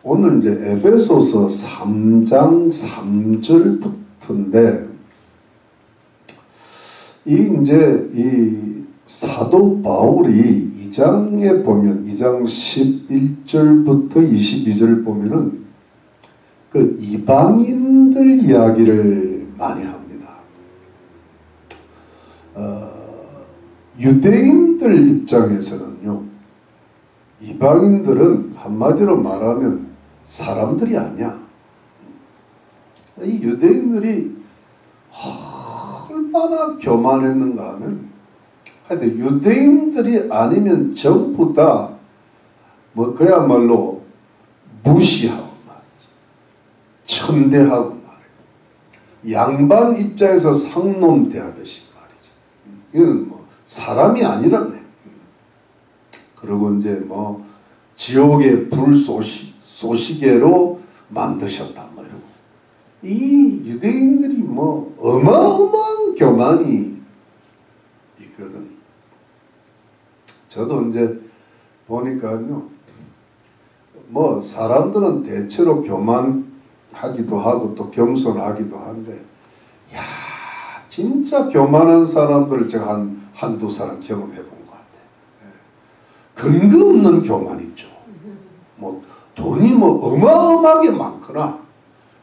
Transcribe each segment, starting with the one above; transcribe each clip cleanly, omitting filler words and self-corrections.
오늘 이제 에베소서 3장 3절부터인데, 이 사도 바울이 2장에 보면 2장 11절부터 22절 보면은 그 이방인들 이야기를 많이 합니다. 유대인들 입장에서는요, 이방인들은 한마디로 말하면 사람들이 아니야. 이 유대인들이 얼마나 교만했는가 하면, 하여튼 유대인들이 아니면 전부 다 뭐 그야말로 무시하고 말이지, 천대하고 말이지, 양반 입장에서 상놈 대하듯이 말이지. 이건 뭐 사람이 아니란 거예요. 그리고 이제 뭐 지옥의 불쏘시개로 만드셨다 뭐 이러고, 이 유대인들이 뭐 어마어마한 교만이 있거든. 저도 이제 보니까요, 뭐 사람들은 대체로 교만하기도 하고 또 겸손하기도 한데, 야, 진짜 교만한 사람들을 제가 한두 사람 경험해 본 것 같아요. 근거 없는 교만 있죠. 뭐 돈이 뭐 어마어마하게 많거나,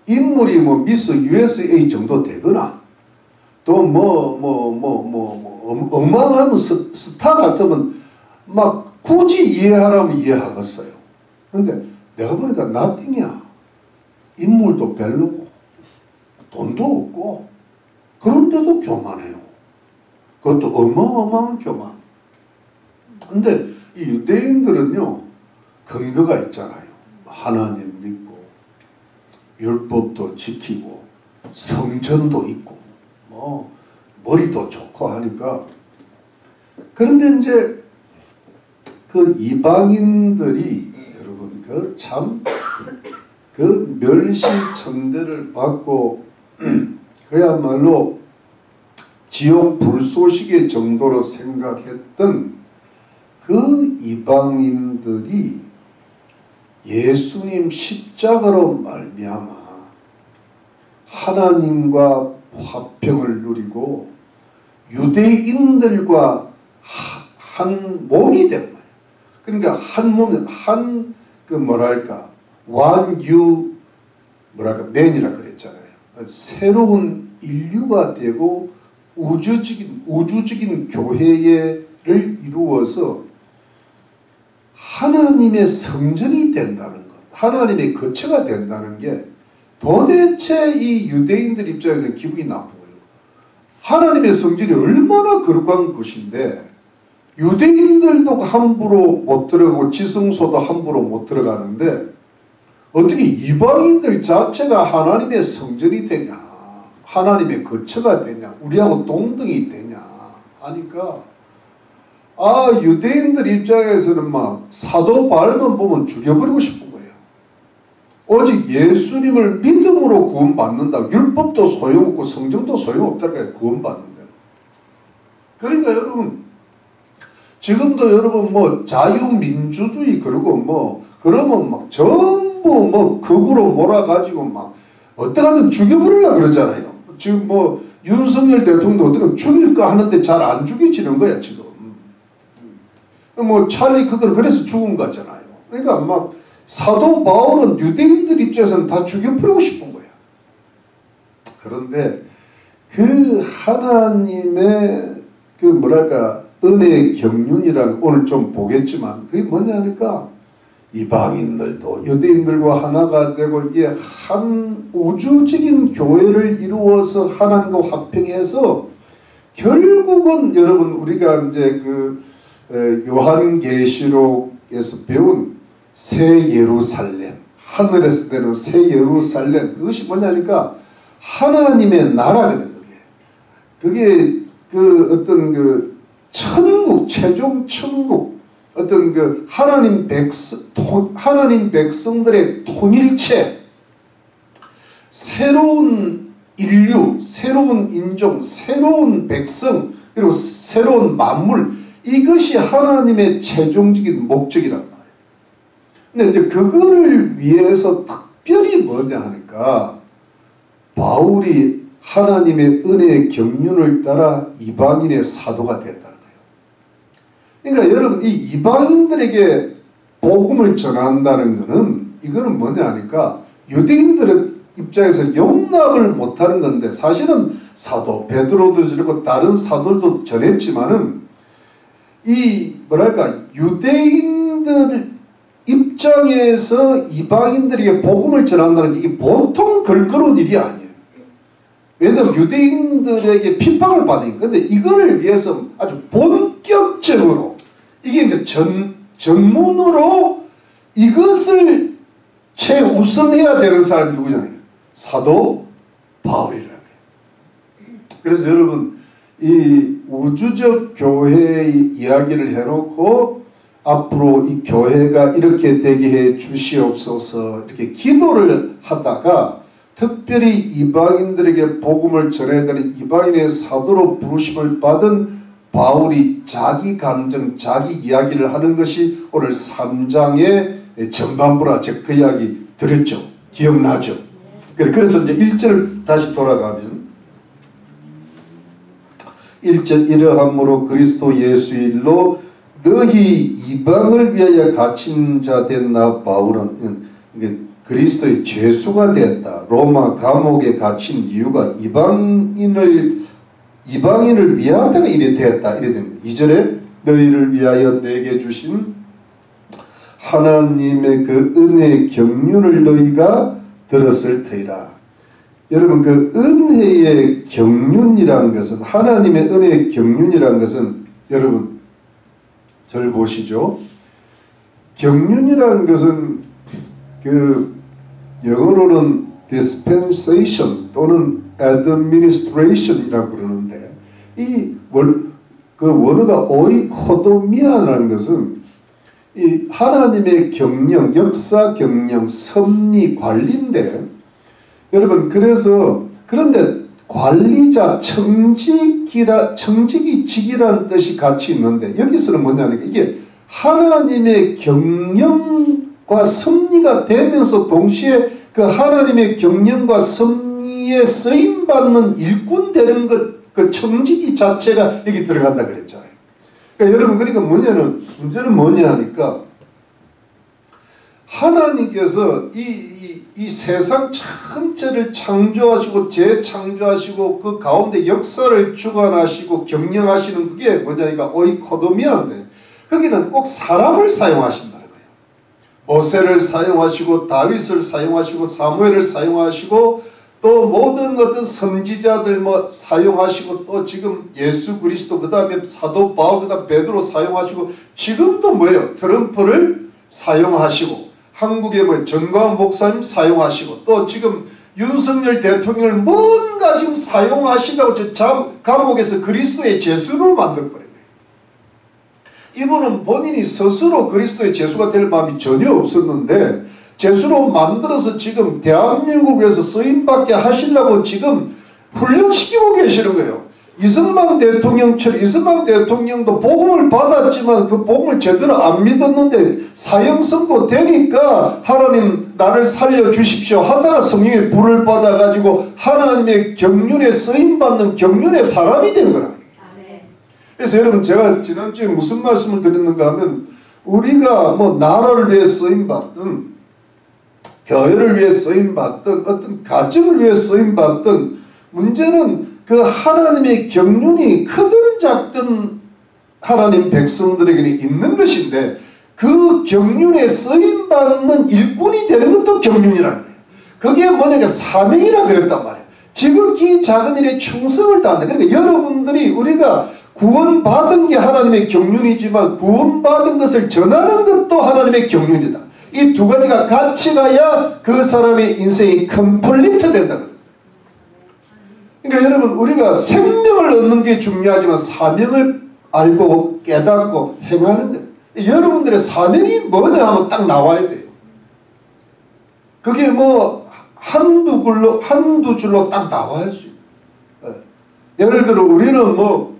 인물이 뭐 미스 USA 정도 되거나, 또 어마어마한 스타 같으면 막 굳이 이해하라면 이해하겠어요. 근데 내가 보니까 나띵이야. 인물도 별로고 돈도 없고, 그런데도 교만해요. 그것도 어마어마한 교만. 근데 이 유대인들은요, 근거가 있잖아요. 하나님 믿고 율법도 지키고 성전도 있고 뭐 머리도 좋고 하니까. 그런데 이제 그 이방인들이 여러분 그 멸시천대를 받고 그야말로 지옥 불쏘시개 정도로 생각했던 그 이방인들이 예수님 십자가로 말미암아 하나님과 화평을 누리고 유대인들과 한 몸이 된 거예요. 그러니까 한 몸, 맨이라 그랬잖아요. 새로운 인류가 되고 우주적인 교회를 이루어서 하나님의 성전이 된다는 것, 하나님의 거처가 된다는 게 도대체 이 유대인들 입장에서 기분이 나쁜 거예요. 하나님의 성전이 얼마나 거룩한 것인데 유대인들도 함부로 못 들어가고 지성소도 함부로 못 들어가는데 어떻게 이방인들 자체가 하나님의 성전이 되냐, 하나님의 거처가 되냐, 우리하고 동등이 되냐 하니까, 유대인들 입장에서는 막 사도 바울만 보면 죽여버리고 싶은 거예요. 오직 예수님을 믿음으로 구원받는다. 율법도 소용없고 성전도 소용없다니까, 구원받는다. 그러니까 여러분, 지금도 여러분 뭐 자유민주주의 그러고 그러면 막 전부 뭐 극으로 몰아가지고 막 어떻게든 죽여버리려고 그러잖아요. 지금 뭐 윤석열 대통령도 어떻게 죽일까 하는데 잘 안 죽여지는 거야 지금. 뭐 찰리 그건 그래서 죽은 거잖아요. 그러니까 막 사도 바울은 유대인들 입장에서는 다 죽여버리고 싶은 거야. 그런데 그 하나님의 은혜의 경륜이라는, 오늘 좀 보겠지만 그게 뭐냐 하니까 이방인들도 유대인들과 하나가 되고 이게 한 우주적인 교회를 이루어서 하나님과 화평해서 결국은 여러분 우리가 이제 요한계시록에서 배운 새 예루살렘, 하늘에서 되는 새 예루살렘, 그것이 뭐냐니까 하나님의 나라거든. 그게 어떤 천국, 최종 천국, 어떤 하나님 백성들의 통일체, 새로운 인류, 새로운 인종, 새로운 백성, 그리고 새로운 만물, 이것이 하나님의 최종적인 목적이란 말이에요. 근데 이제 그거를 위해서 특별히 뭐냐 하니까 바울이 하나님의 은혜의 경륜을 따라 이방인의 사도가 됐다는 거예요. 그러니까 여러분 이 이방인들에게 복음을 전한다는 거는 이거는 뭐냐 하니까 유대인들의 입장에서 용납을 못하는 건데 사실은 사도 베드로도 그렇고 다른 사도들도 전했지만은 이 뭐랄까 유대인들 입장에서 이방인들에게 복음을 전한다는 게 이게 보통 걸거로운 일이 아니에요. 왜냐하면 유대인들에게 핍박을 받으니까. 근데 이거를 위해서 아주 본격적으로 이게 이제 전문으로 이것을 최우선해야 되는 사람이 누구잖아요. 사도 바울이라는 거예요. 그래서 여러분 이 우주적 교회의 이야기를 해놓고 앞으로 이 교회가 이렇게 되게 해 주시옵소서 이렇게 기도를 하다가 특별히 이방인들에게 복음을 전해야 되는 이방인의 사도로 부르심을 받은 바울이 자기 감정, 자기 이야기를 하는 것이 오늘 3장의 전반부라 제가 그 이야기 드렸죠. 기억나죠? 그래서 이제 1절 다시 돌아가면 1절 이러함으로 그리스도 예수 일로 너희 이방을 위하여 갇힌 자 된 나 바울은 그리스도의 죄수가 되었다. 로마 감옥에 갇힌 이유가 이방인을 위하다가 이래 되었다. 이래 됩니다. 2절에 너희를 위하여 내게 주신 하나님의 그 은혜의 경륜을 너희가 들었을 터이라. 여러분 그 은혜의 경륜이라는 것은 하나님의 은혜의 경륜이라는 것은 여러분 저를 보시죠. 경륜이라는 것은 그 영어로는 dispensation 또는 administration이라고 그러는데 이 그 원어가 오이코도미아라는 것은 이 하나님의 경영, 역사 경영, 섭리, 관리인데 여러분 그래서 그런데 관리자, 청직이 직이라는 뜻이 같이 있는데 여기서는 뭐냐니까 이게 하나님의 경영과 섭리가 되면서 동시에 그 하나님의 경영과 섭리에 쓰임받는 일꾼 되는 것, 그 청지기 자체가 여기 들어간다 그랬잖아요. 그러니까 여러분 그러니까 문제는 뭐냐 하니까 하나님께서 이 세상 전체를 창조하시고 재창조하시고 그 가운데 역사를 주관하시고 경영하시는 그게 뭐냐니까 오이코도미아인데 거기는 꼭 사람을 사용하신다는 거예요. 모세를 사용하시고 다윗을 사용하시고 사무엘을 사용하시고 또 모든 어떤 선지자들 뭐 사용하시고 또 지금 예수 그리스도 그 다음에 사도 바울 그 다음 베드로 사용하시고 지금도 뭐예요? 트럼프를 사용하시고 한국의 뭐 전광훈 목사님 사용하시고 또 지금 윤석열 대통령을 뭔가 지금 사용하시려고 저 감옥에서 그리스도의 죄수로 만들어버린 거예요. 이분은 본인이 스스로 그리스도의 죄수가 될 마음이 전혀 없었는데 죄수로 만들어서 지금 대한민국에서 쓰임받게 하시려고 지금 훈련시키고 계시는 거예요. 이승만 대통령도 복음을 받았지만 그 복음을 제대로 안 믿었는데 사형 선고되니까 하나님 나를 살려주십시오 하다가 성령의 불을 받아가지고 하나님의 경륜에 쓰임받는 경륜의 사람이 된 거라. 그래서 여러분 제가 지난주에 무슨 말씀을 드렸는가 하면 우리가 뭐 나라를 위해 쓰임받든 교회를 위해 쓰임받든 어떤 가정을 위해 쓰임받든 문제는 그 하나님의 경륜이 크든 작든 하나님 백성들에게는 있는 것인데 그 경륜에 쓰임받는 일꾼이 되는 것도 경륜이라는 거예요. 그게 뭐냐면 사명이라 그랬단 말이에요. 지극히 작은 일에 충성을 다한다. 그러니까 여러분들이 우리가 구원받은 게 하나님의 경륜이지만 구원받은 것을 전하는 것도 하나님의 경륜이다. 이 두 가지가 같이 가야 그 사람의 인생이 컴플리트 된다. 그러니까 여러분 우리가 생명을 얻는 게 중요하지만 사명을 알고 깨닫고 행하는 거예요. 여러분들의 사명이 뭐냐 하면 딱 나와야 돼요. 그게 뭐 한두 줄로 딱 나와야 수 있어요. 예를 들어 우리는 뭐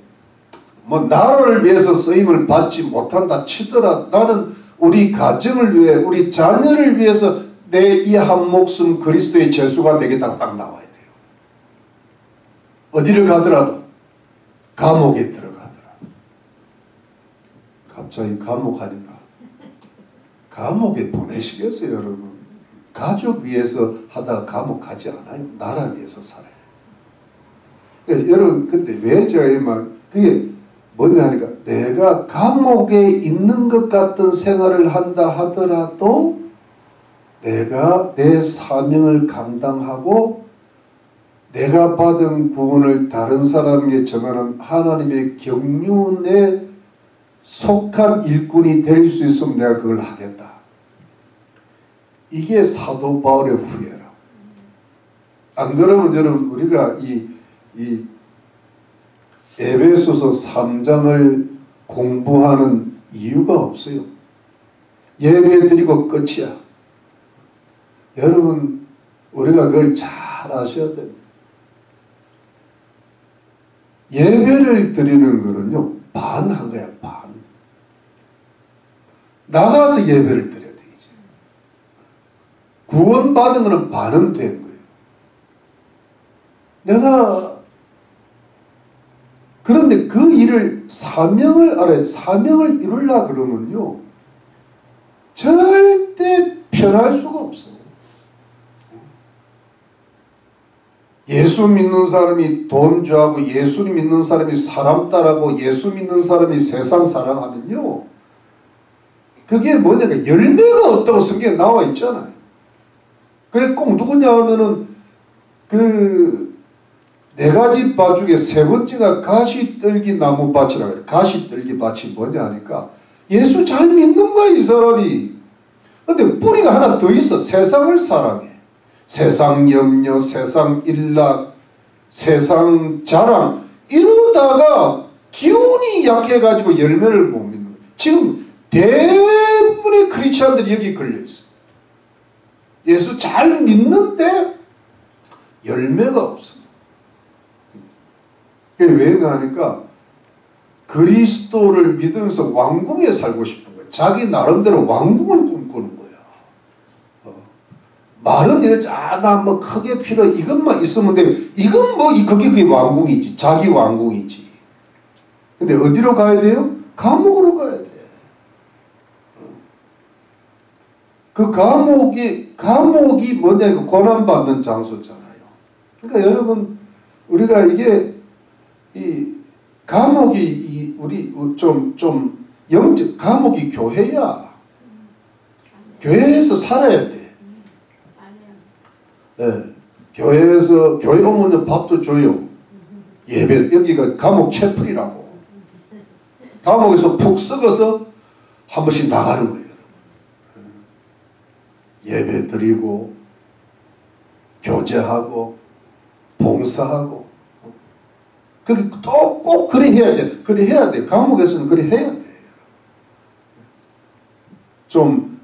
나라를 위해서 쓰임을 받지 못한다 치더라. 나는 우리 가정을 위해, 우리 자녀를 위해서 내 이 한 목숨 그리스도의 제수가 되겠다고 딱 나와야 돼요. 어디를 가더라도 감옥에 들어가더라. 갑자기 감옥 하니까 감옥에 보내시겠어요, 여러분? 가족 위해서 하다가 감옥 가지 않아요. 나라 위해서 살아요. 여러분, 근데 왜 제가 이 말, 그게 뭐냐 하니까 내가 감옥에 있는 것 같은 생활을 한다 하더라도 내가 내 사명을 감당하고 내가 받은 구원을 다른 사람에게 전하는 하나님의 경륜에 속한 일꾼이 될 수 있으면 내가 그걸 하겠다. 이게 사도 바울의 후회라. 안 그러면 여러분 우리가 이 에베소서 3장을 공부하는 이유가 없어요. 예배 드리고 끝이야. 여러분 우리가 그걸 잘 아셔야 됩니다. 예배를 드리는 거는요 반 한 거야. 반. 나가서 예배를 드려야 되겠지. 구원받은 거는 반은 된 거예요. 내가 그런데 그 일을 사명을 알아야 사명을 이루려 그러면요 절대 편할 수가 없어요. 예수 믿는 사람이 돈 좋아하고 예수 믿는 사람이 사람 따라하고 예수 믿는 사람이 세상 사랑하면요 그게 뭐냐면 열매가 없다고 성경에 나와 있잖아요. 그게 꼭 누구냐 하면은 그 네 가지 밭 중에 세 번째가 가시떨기 나무 밭이라고 해요. 가시떨기 밭이 뭐냐 하니까 예수 잘 믿는 거야 이 사람이. 근데 뿌리가 하나 더 있어. 세상을 사랑해. 세상 염려, 세상 일락, 세상 자랑 이러다가 기운이 약해가지고 열매를 못 믿는 거예요. 지금 대부분의 크리스찬들이 여기 걸려있어요. 예수 잘 믿는데 열매가 없어요. 왜 그러니까 그리스도를 믿으면서 왕궁에 살고 싶은 거예요. 자기 나름대로 왕궁을 꿈꾸는 거야. 말은 이렇지 않아 뭐 크게 필요 이것만 있으면 돼. 이건 뭐 그게 왕궁이지. 자기 왕궁이지. 근데 어디로 가야 돼요? 감옥으로 가야 돼. 그 감옥이 뭐냐 고난받는 장소잖아요. 그러니까 여러분 우리가 이게 이 감옥이 우리 좀 영적 감옥이 교회야. 교회에서 살아야 돼. 네. 교회에서 교회 오면 밥도 줘요. 예배 여기가 감옥 채플이라고. 감옥에서 푹 썩어서 한 번씩 나가는 거예요. 예배 드리고 교제하고 봉사하고 그게 또 꼭 그래 해야 돼. 그래 해야 돼. 감옥에서는 그래 해야 돼. 좀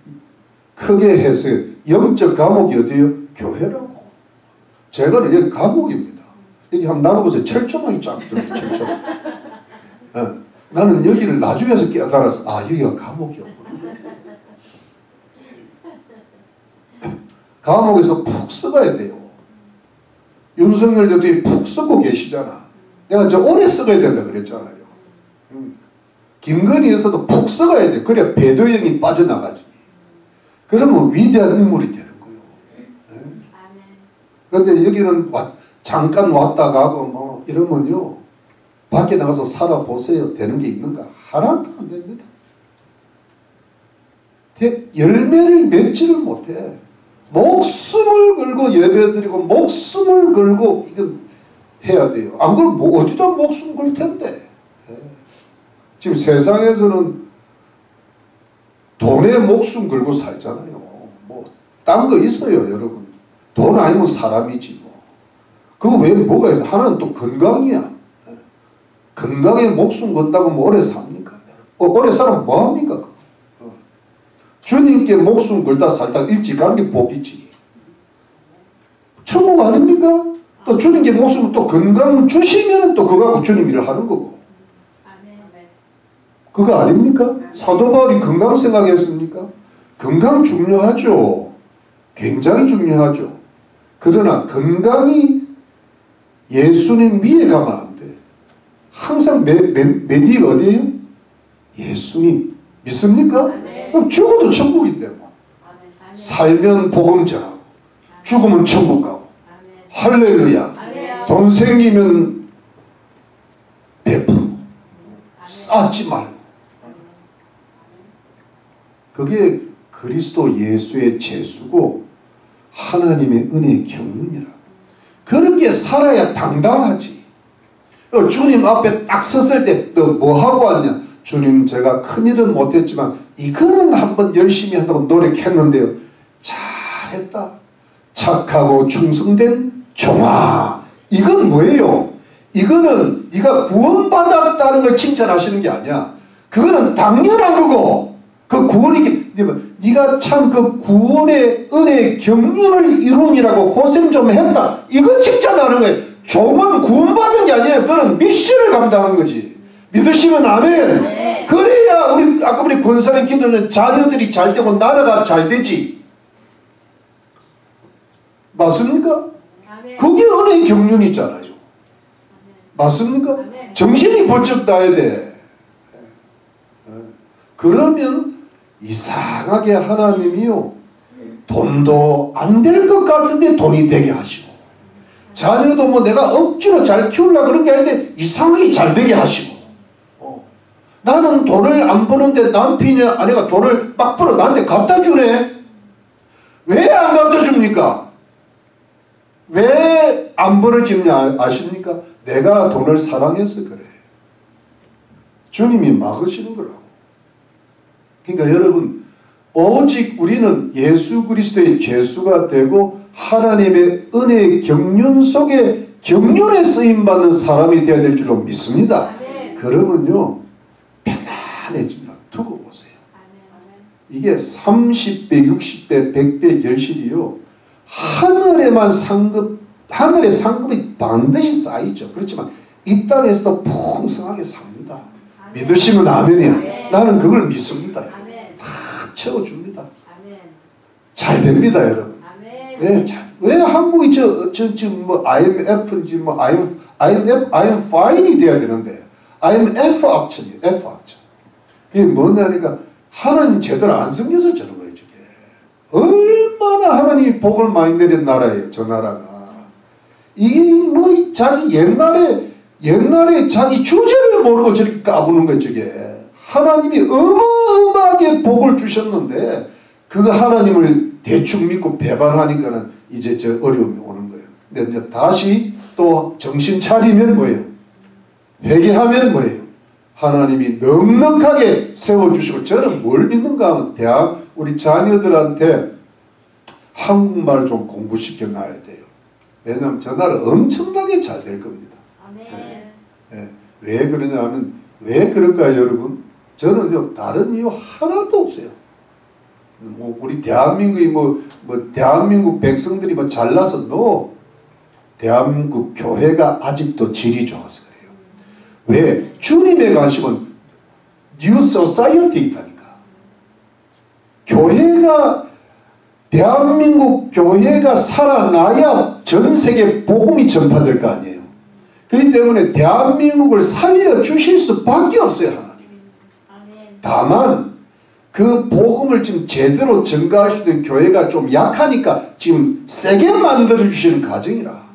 크게 해서 영적 감옥이 어디요? 교회라고. 제가는 여기 감옥입니다. 여기 한번 나가보세요. 철조망이 쫙 들어요. 철조망. 나는 여기를 나중에서 깨달아서 아 여기가 감옥이었구나. 감옥에서 푹 썩어야 돼요. 윤석열 대통령이 푹 썩고 계시잖아. 내가 저 오래 썩어야 된다 그랬잖아요. 김건희에서도 푹 썩어야 돼. 그래야 배도영이 빠져나가지. 그러면 위대한 인물이 되는 거예요. 네? 그런데 여기는 잠깐 왔다 가고 뭐 이러면요. 밖에 나가서 살아보세요. 되는 게 있는가? 하나도 안 됩니다. 열매를 맺지를 못해. 목숨을 걸고 예배드리고 목숨을 걸고 이건 해야 돼요. 안 그러면 뭐 어디다 목숨 걸 텐데. 지금 세상에서는 돈에 목숨 걸고 살잖아요. 뭐 딴 거 있어요, 여러분. 돈 아니면 사람이지 뭐. 그거 외에 뭐가 있어? 하나는 또 건강이야. 건강에 목숨 건다고 뭐 오래 삽니까? 오래 살면 뭐합니까? 주님께 목숨 걸다 살다 일찍 가는 게 복이지. 천국 아닙니까? 또 주님께 목숨을 또 건강 주시면 또 그거 갖고 주님 일을 하는 거고. 그거 아닙니까? 사도 바울이 건강 생각했습니까? 건강 중요하죠. 굉장히 중요하죠. 그러나 건강이 예수님 위에 가면 안 돼. 항상 맨 위가 어디예요? 예수님. 믿습니까? 그럼 죽어도 천국인데 뭐. 살면 복음 전하고 죽으면 천국 가고. 할렐루야. 돈 생기면 베풀고 쌓지 말고. 그게 그리스도 예수의 재수고 하나님의 은혜의 경륜이라. 그렇게 살아야 당당하지. 주님 앞에 딱 섰을 때 너 뭐하고 왔냐? 주님 제가 큰일은 못했지만 이거는 한번 열심히 한다고 노력했는데요. 잘했다. 착하고 충성된 종아. 이건 뭐예요? 이거는 네가 구원받았다는 걸 칭찬하시는 게 아니야. 그거는 당연한 거고 그 구원이 네가 참 그 구원의 은혜의 경륜을 이룬이라고 고생 좀 했다. 이건 칭찬하는 거예요. 종은 구원받은 게 아니에요. 그거는 미션을 감당한 거지. 믿으시면 아멘. 네. 그래야 아까 우리 권사님 기도는 자녀들이 잘 되고 나라가 잘 되지. 맞습니까? 아멘. 그게 은혜의 경륜이잖아요. 아멘. 맞습니까? 아멘. 정신이 번쩍 나야 돼. 그러면 이상하게 하나님이요 돈도 안 될 것 같은데 돈이 되게 하시고 자녀도 뭐 내가 억지로 잘 키우려고 그런 게 아닌데 이상하게 잘 되게 하시고 나는 돈을 안 버는데 남편이 아내가 돈을 막 벌어 나한테 갖다 주네. 왜 안 갖다 줍니까? 왜 안 벌어지냐 아십니까? 내가 돈을 사랑해서 그래. 주님이 막으시는 거라고. 그러니까 여러분 오직 우리는 예수 그리스도의 죄수가 되고 하나님의 은혜의 경륜 속에 경륜에 쓰임받는 사람이 되어야 될 줄로 믿습니다. 아멘. 그러면요 편안해집니다. 두고 보세요. 아멘. 이게 30배, 60배, 100배 결실이요 하늘의 상급이 반드시 쌓이죠. 그렇지만 이 땅에서도 풍성하게 삽니다. 아멘. 믿으시면 아멘이야. 아멘. 나는 그걸 믿습니다. 아멘. 다 채워줍니다. 아멘. 잘 됩니다, 여러분. 아멘. 왜 한국이 지금 뭐 IMF인지 뭐 I'm fine이 돼야 되는데 IMF 악천이에요. F 악천. 그게 뭐냐니까 하나님 제대로 안 섬겨서 저런 거예요. 저게. 얼마나 하나님이 복을 많이 내린 나라예요. 저 나라가. 이게 뭐 자기 옛날에 자기 주제를 모르고 저렇게 까부는 거예요. 저게. 하나님이 어마어마하게 복을 주셨는데 그 하나님을 대충 믿고 배반하니까는 이제 저 어려움이 오는 거예요. 근데 이제 다시 또 정신 차리면 뭐예요? 회개하면 뭐예요? 하나님이 넉넉하게 세워주시고 저는 뭘 믿는가 하면 우리 자녀들한테 한국말 좀 공부시켜 놔야 돼요. 왜냐하면 저 나라 엄청나게 잘 될 겁니다. 아멘. 네. 왜 그러냐 하면 왜 그럴까요 여러분? 저는요 다른 이유 하나도 없어요. 뭐 우리 대한민국이 대한민국 백성들이 뭐 잘나서 대한민국 교회가 아직도 질이 좋아서 그래요. 왜? 주님의 관심은 뉴 소사이어티에 있다니까. 대한민국 교회가 살아나야 전 세계 복음이 전파될 거 아니에요. 그렇기 때문에 대한민국을 살려주실 수밖에 없어요 하나님이. 다만 그 복음을 지금 제대로 전가할 수 있는 교회가 좀 약하니까 지금 세게 만들어주시는 과정이라.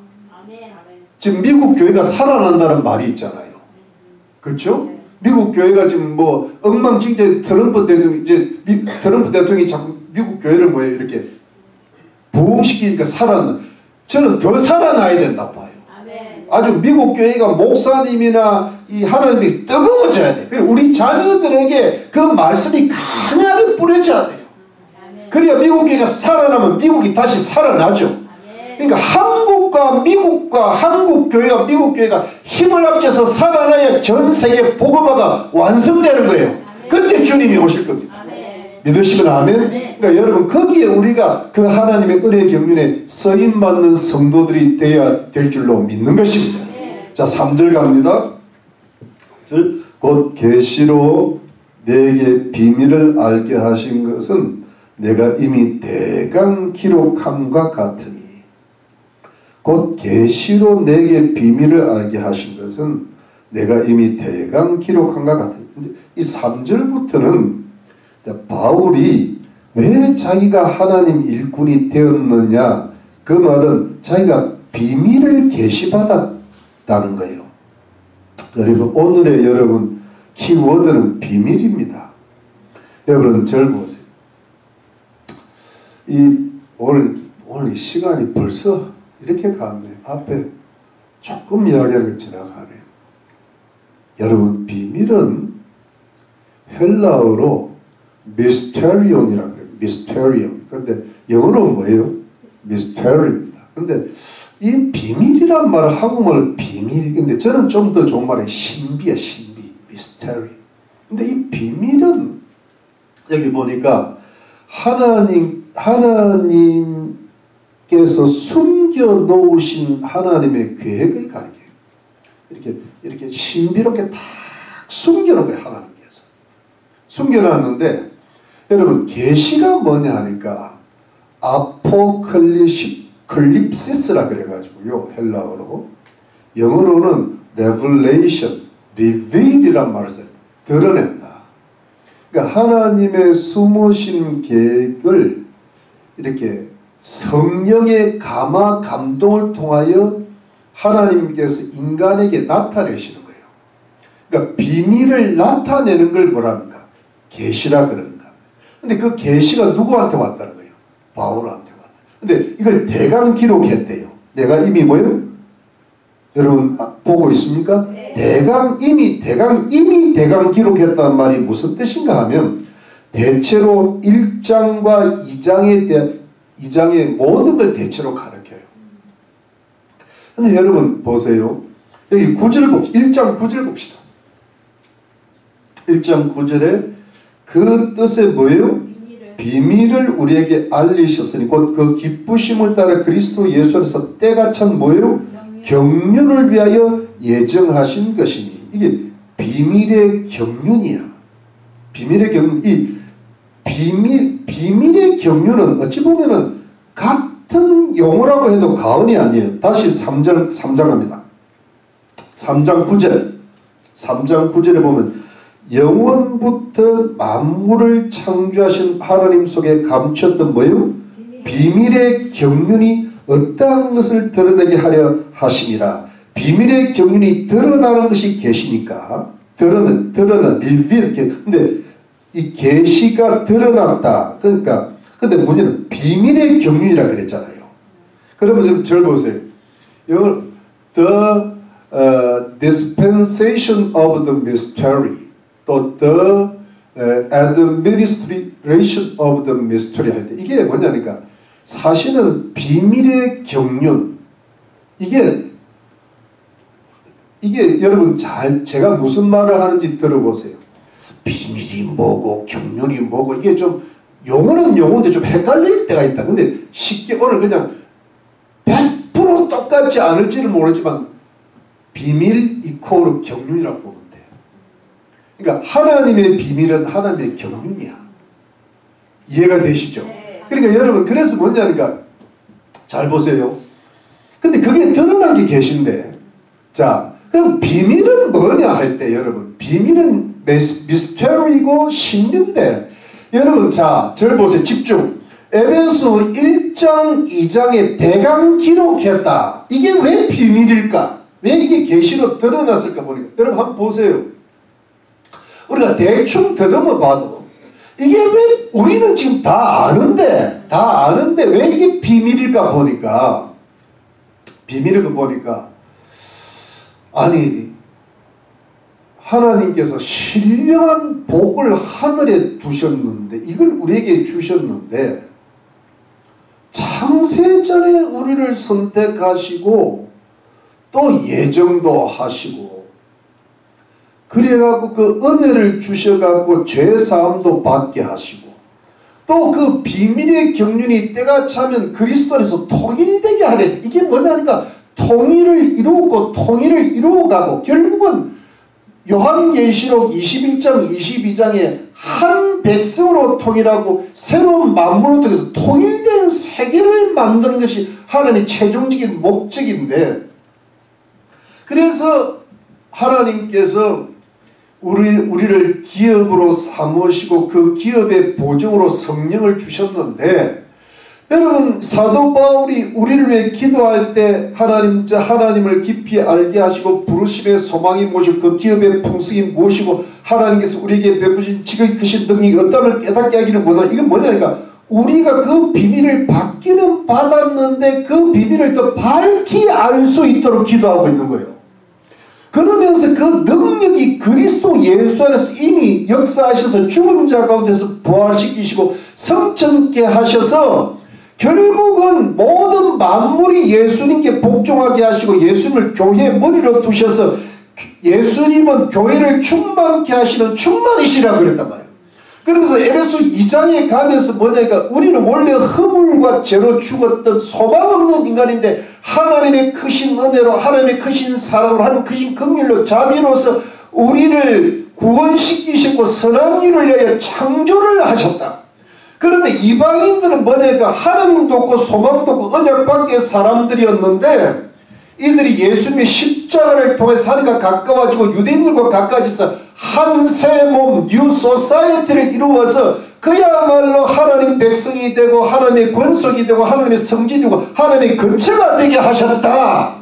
지금 미국 교회가 살아난다는 말이 있잖아요. 그렇죠? 미국 교회가 지금 뭐 엉망진창 트럼프 대통령이 자꾸 미국 교회를 뭐 이렇게 부흥시키니까 저는 더 살아나야 된다고 봐요. 아주 미국 교회가 목사님이나 이 하나님이 뜨거워져야 돼. 그리고 우리 자녀들에게 그 말씀이 강하게 뿌려져야 돼요. 그래야 미국 교회가 살아나면 미국이 다시 살아나죠. 그러니까 한국 교회와 미국 교회가 힘을 합쳐서 살아나야 전 세계 복음화가 완성되는 거예요. 그때 주님이 오실 겁니다. 믿으시면 아멘. 그러니까 여러분 거기에 우리가 그 하나님의 은혜 경륜에 쓰임받는 성도들이 되어야 될 줄로 믿는 것입니다. 자 3절 갑니다. 곧 계시로 내게 비밀을 알게 하신 것은 내가 이미 대강 기록함과 같으니 곧 계시로 내게 비밀을 알게 하신 것은 내가 이미 대강 기록함과 같으니. 이 3절부터는 바울이 왜 자기가 하나님 일꾼이 되었느냐, 그 말은 자기가 비밀을 계시받았다는 거예요. 그리고 오늘의 여러분 키워드는 비밀입니다. 여러분 절 보세요. 오늘 시간이 벌써 이렇게 갔네요. 앞에 조금 이야기하는 게 지나가네요. 여러분 비밀은 헬라어로 미스테리온이라고 그래요. 미스테리온. 근데 영어로는 뭐예요? 미스테리입니다. 근데 이 비밀이란 말을 한국말 비밀, 근데 저는 좀 더 좋은 말이 신비야, 신비. 미스테리. 근데 이 비밀은 여기 보니까 하나님께서 숨겨 놓으신 하나님의 계획을 가리켜요. 이렇게 신비롭게 딱 숨겨놓은 거예요. 하나님께서 숨겨놨는데, 여러분 계시가 뭐냐 하니까 아포칼립시스라 그래가지고요, 헬라어로. 영어로는 revelation, reveal이란 말을 써요. 드러낸다. 그러니까 하나님의 숨으신 계획을 이렇게 성령의 감화 감동을 통하여 하나님께서 인간에게 나타내시는 거예요. 그러니까 비밀을 나타내는 걸 뭐랍니까? 계시라 그런다. 근데 그 계시가 누구한테 왔다는 거예요? 바울한테 왔다. 근데 이걸 대강 기록했대요. 내가 이미 뭐예요? 여러분 보고 있습니까? 네. 이미 대강 기록했다는 말이 무슨 뜻인가 하면 대체로 1장과 2장의 모든 걸 대체로 가르쳐요. 근데 여러분 보세요. 여기 9절 봅시다. 1장 9절 봅시다. 1장 9절에 그 뜻이 뭐예요? 비밀을 우리에게 알리셨으니 곧 그 기쁘심을 따라 그리스도 예수 안에서 때가 참 뭐예요? 경륜을 위하여 예정하신 것이니. 이게 비밀의 경륜이야. 비밀의 경륜. 이 비밀의 경륜은 어찌 보면은 같은 용어라고 해도 과언이 아니에요. 다시 3장 합니다. 3장 9절. 3장 9절에 보면 영원부터 만물을 창조하신 하나님 속에 감췄던 뭐예요? 비밀의 경륜이 어떠한 것을 드러내게 하려 하심이라. 비밀의 경륜이 드러나는 것이 계시니까 드러난 리빌. 근데 이 계시가 드러났다. 그러니까 근데 문제는 비밀의 경륜이라 그랬잖아요. 그러면 절 보세요. The dispensation of the mystery, 또 the administration of the mystery 할 때 이게 뭐냐니까 사실은 비밀의 경륜, 이게 여러분 제가 무슨 말을 하는지 들어보세요. 비밀이 뭐고 경륜이 뭐고 이게 좀 용어는 용어인데 좀 헷갈릴 때가 있다. 근데 쉽게 오늘 그냥 100% 똑같지 않을지는 모르지만 비밀 이코르 경륜이라고 보면 돼요. 그러니까 하나님의 비밀은 하나님의 경륜이야. 이해가 되시죠? 그러니까 여러분 그래서 뭐냐니까 잘 보세요. 근데 그게 드러난 게 계신데, 자 그럼 비밀은 뭐냐 할 때 여러분 비밀은 미스테리고 신비인데, 여러분 자 절 보세요. 집중. 에베소 1장 2장에 대강 기록했다. 이게 왜 비밀일까? 왜 이게 계시로 드러났을까 보니까 여러분 한번 보세요. 우리가 대충 더듬어 봐도 이게 왜 우리는 지금 다 아는데 왜 이게 비밀일까 보니까 아니 하나님께서 신령한 복을 하늘에 두셨는데 이걸 우리에게 주셨는데 창세전에 우리를 선택하시고 또 예정도 하시고 그래갖고 그 은혜를 주셔갖고 죄사함도 받게 하시고 또 그 비밀의 경륜이 때가 차면 그리스도 안에서 통일되게 하래. 이게 뭐냐니까 통일을 이루고 통일을 이루어가고 결국은 요한계시록 21장 22장에 한 백성으로 통일하고 새로운 만물을 통해서 통일된 세계를 만드는 것이 하나님의 최종적인 목적인데, 그래서 하나님께서 우리를 기업으로 삼으시고 그 기업의 보증으로 성령을 주셨는데, 여러분 사도 바울이 우리를 위해 기도할 때 하나님을 깊이 알게 하시고 부르심의 소망이 무엇이고 그 기업의 풍성이 무엇이고 하나님께서 우리에게 베푸신 지극히 크신 능력이 어떠함을 깨닫게 하기를 원하는, 이건 뭐냐니까 우리가 그 비밀을 받기는 받았는데 그 비밀을 더 밝히 알 수 있도록 기도하고 있는 거예요. 그러면서 그 능력이 그리스도 예수 안에서 이미 역사하셔서 죽은 자 가운데서 부활시키시고 성천케 하셔서 결국은 모든 만물이 예수님께 복종하게 하시고 예수님을 교회의 머리로 두셔서 예수님은 교회를 충만케 하시는 충만이시라고 그랬단 말이에요. 그러면서 에베소 2장에 가면서 뭐냐니까 우리는 원래 허물과 죄로 죽었던 소망 없는 인간인데 하나님의 크신 은혜로 하나님의 크신 사랑으로 하나님의 크신 긍휼로 자비로서 우리를 구원시키시고 선한 일을 위하여 창조를 하셨다. 그런데 이방인들은 뭐냐니까 하나님도 없고 소망도 없고 언약 밖의 사람들이었는데 이들이 예수님의 십자가를 통해 하나님과 가까워지고 유대인들과 가까워져서 한 새 몸 뉴 소사이어티를 이루어서 그야말로 하나님 백성이 되고 하나님의 권속이 되고 하나님의 성진이 되고 하나님의 근처가 되게 하셨다.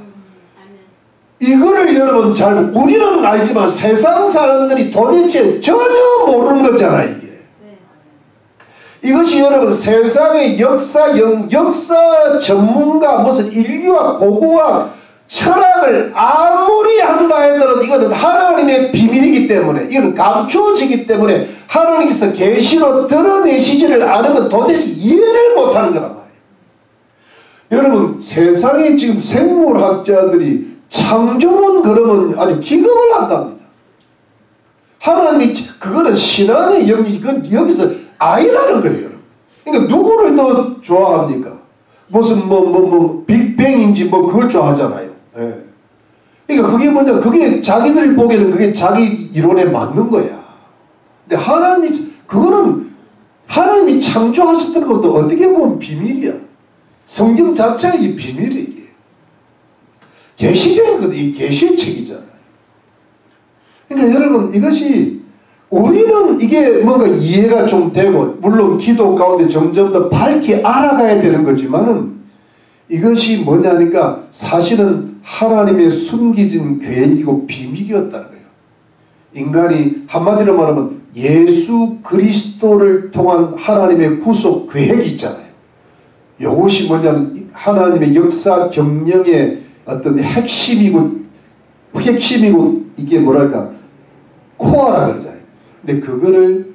이거를 여러분 우리는 알지만 세상 사람들이 도대체 전혀 모르는 거잖아요. 이것이 여러분 세상의 역사 전문가 무슨 인류학 고고학 철학을 아무리 한다 하더라도 이거는 하나님의 비밀이기 때문에 이건 감추어지기 때문에 하나님께서 계시로 드러내시지를 않으면 도대체 이해를 못하는 거란 말이에요. 여러분 세상에 지금 생물학자들이 창조론 그러면 아주 기겁을 한답니다. 하나님이 그거는 신앙의 영역이 그건 여기서 아이라는 거예요. 그러니까 누구를 더 좋아합니까? 무슨 빅뱅인지 그걸 좋아하잖아요. 예. 그러니까 그게 뭐냐? 그게 자기들 보기에는 그게 자기 이론에 맞는 거야. 근데 그거는 하나님이 창조하셨던 것도 어떻게 보면 비밀이야. 성경 자체가 이 비밀이에요. 계시적인 것도 이 계시의 책이잖아요. 그러니까 여러분 이것이 우리는 이게 뭔가 이해가 좀 되고 물론 기도 가운데 점점 더 밝게 알아가야 되는 거지만은 이것이 뭐냐니까 사실은 하나님의 숨겨진 계획이고 비밀이었다는 거예요. 인간이 한마디로 말하면 예수 그리스도를 통한 하나님의 구속 계획이 있잖아요. 이것이 뭐냐면 하나님의 역사 경영의 어떤 핵심이고 이게 뭐랄까 코어라 그러잖아요. 근데 그거를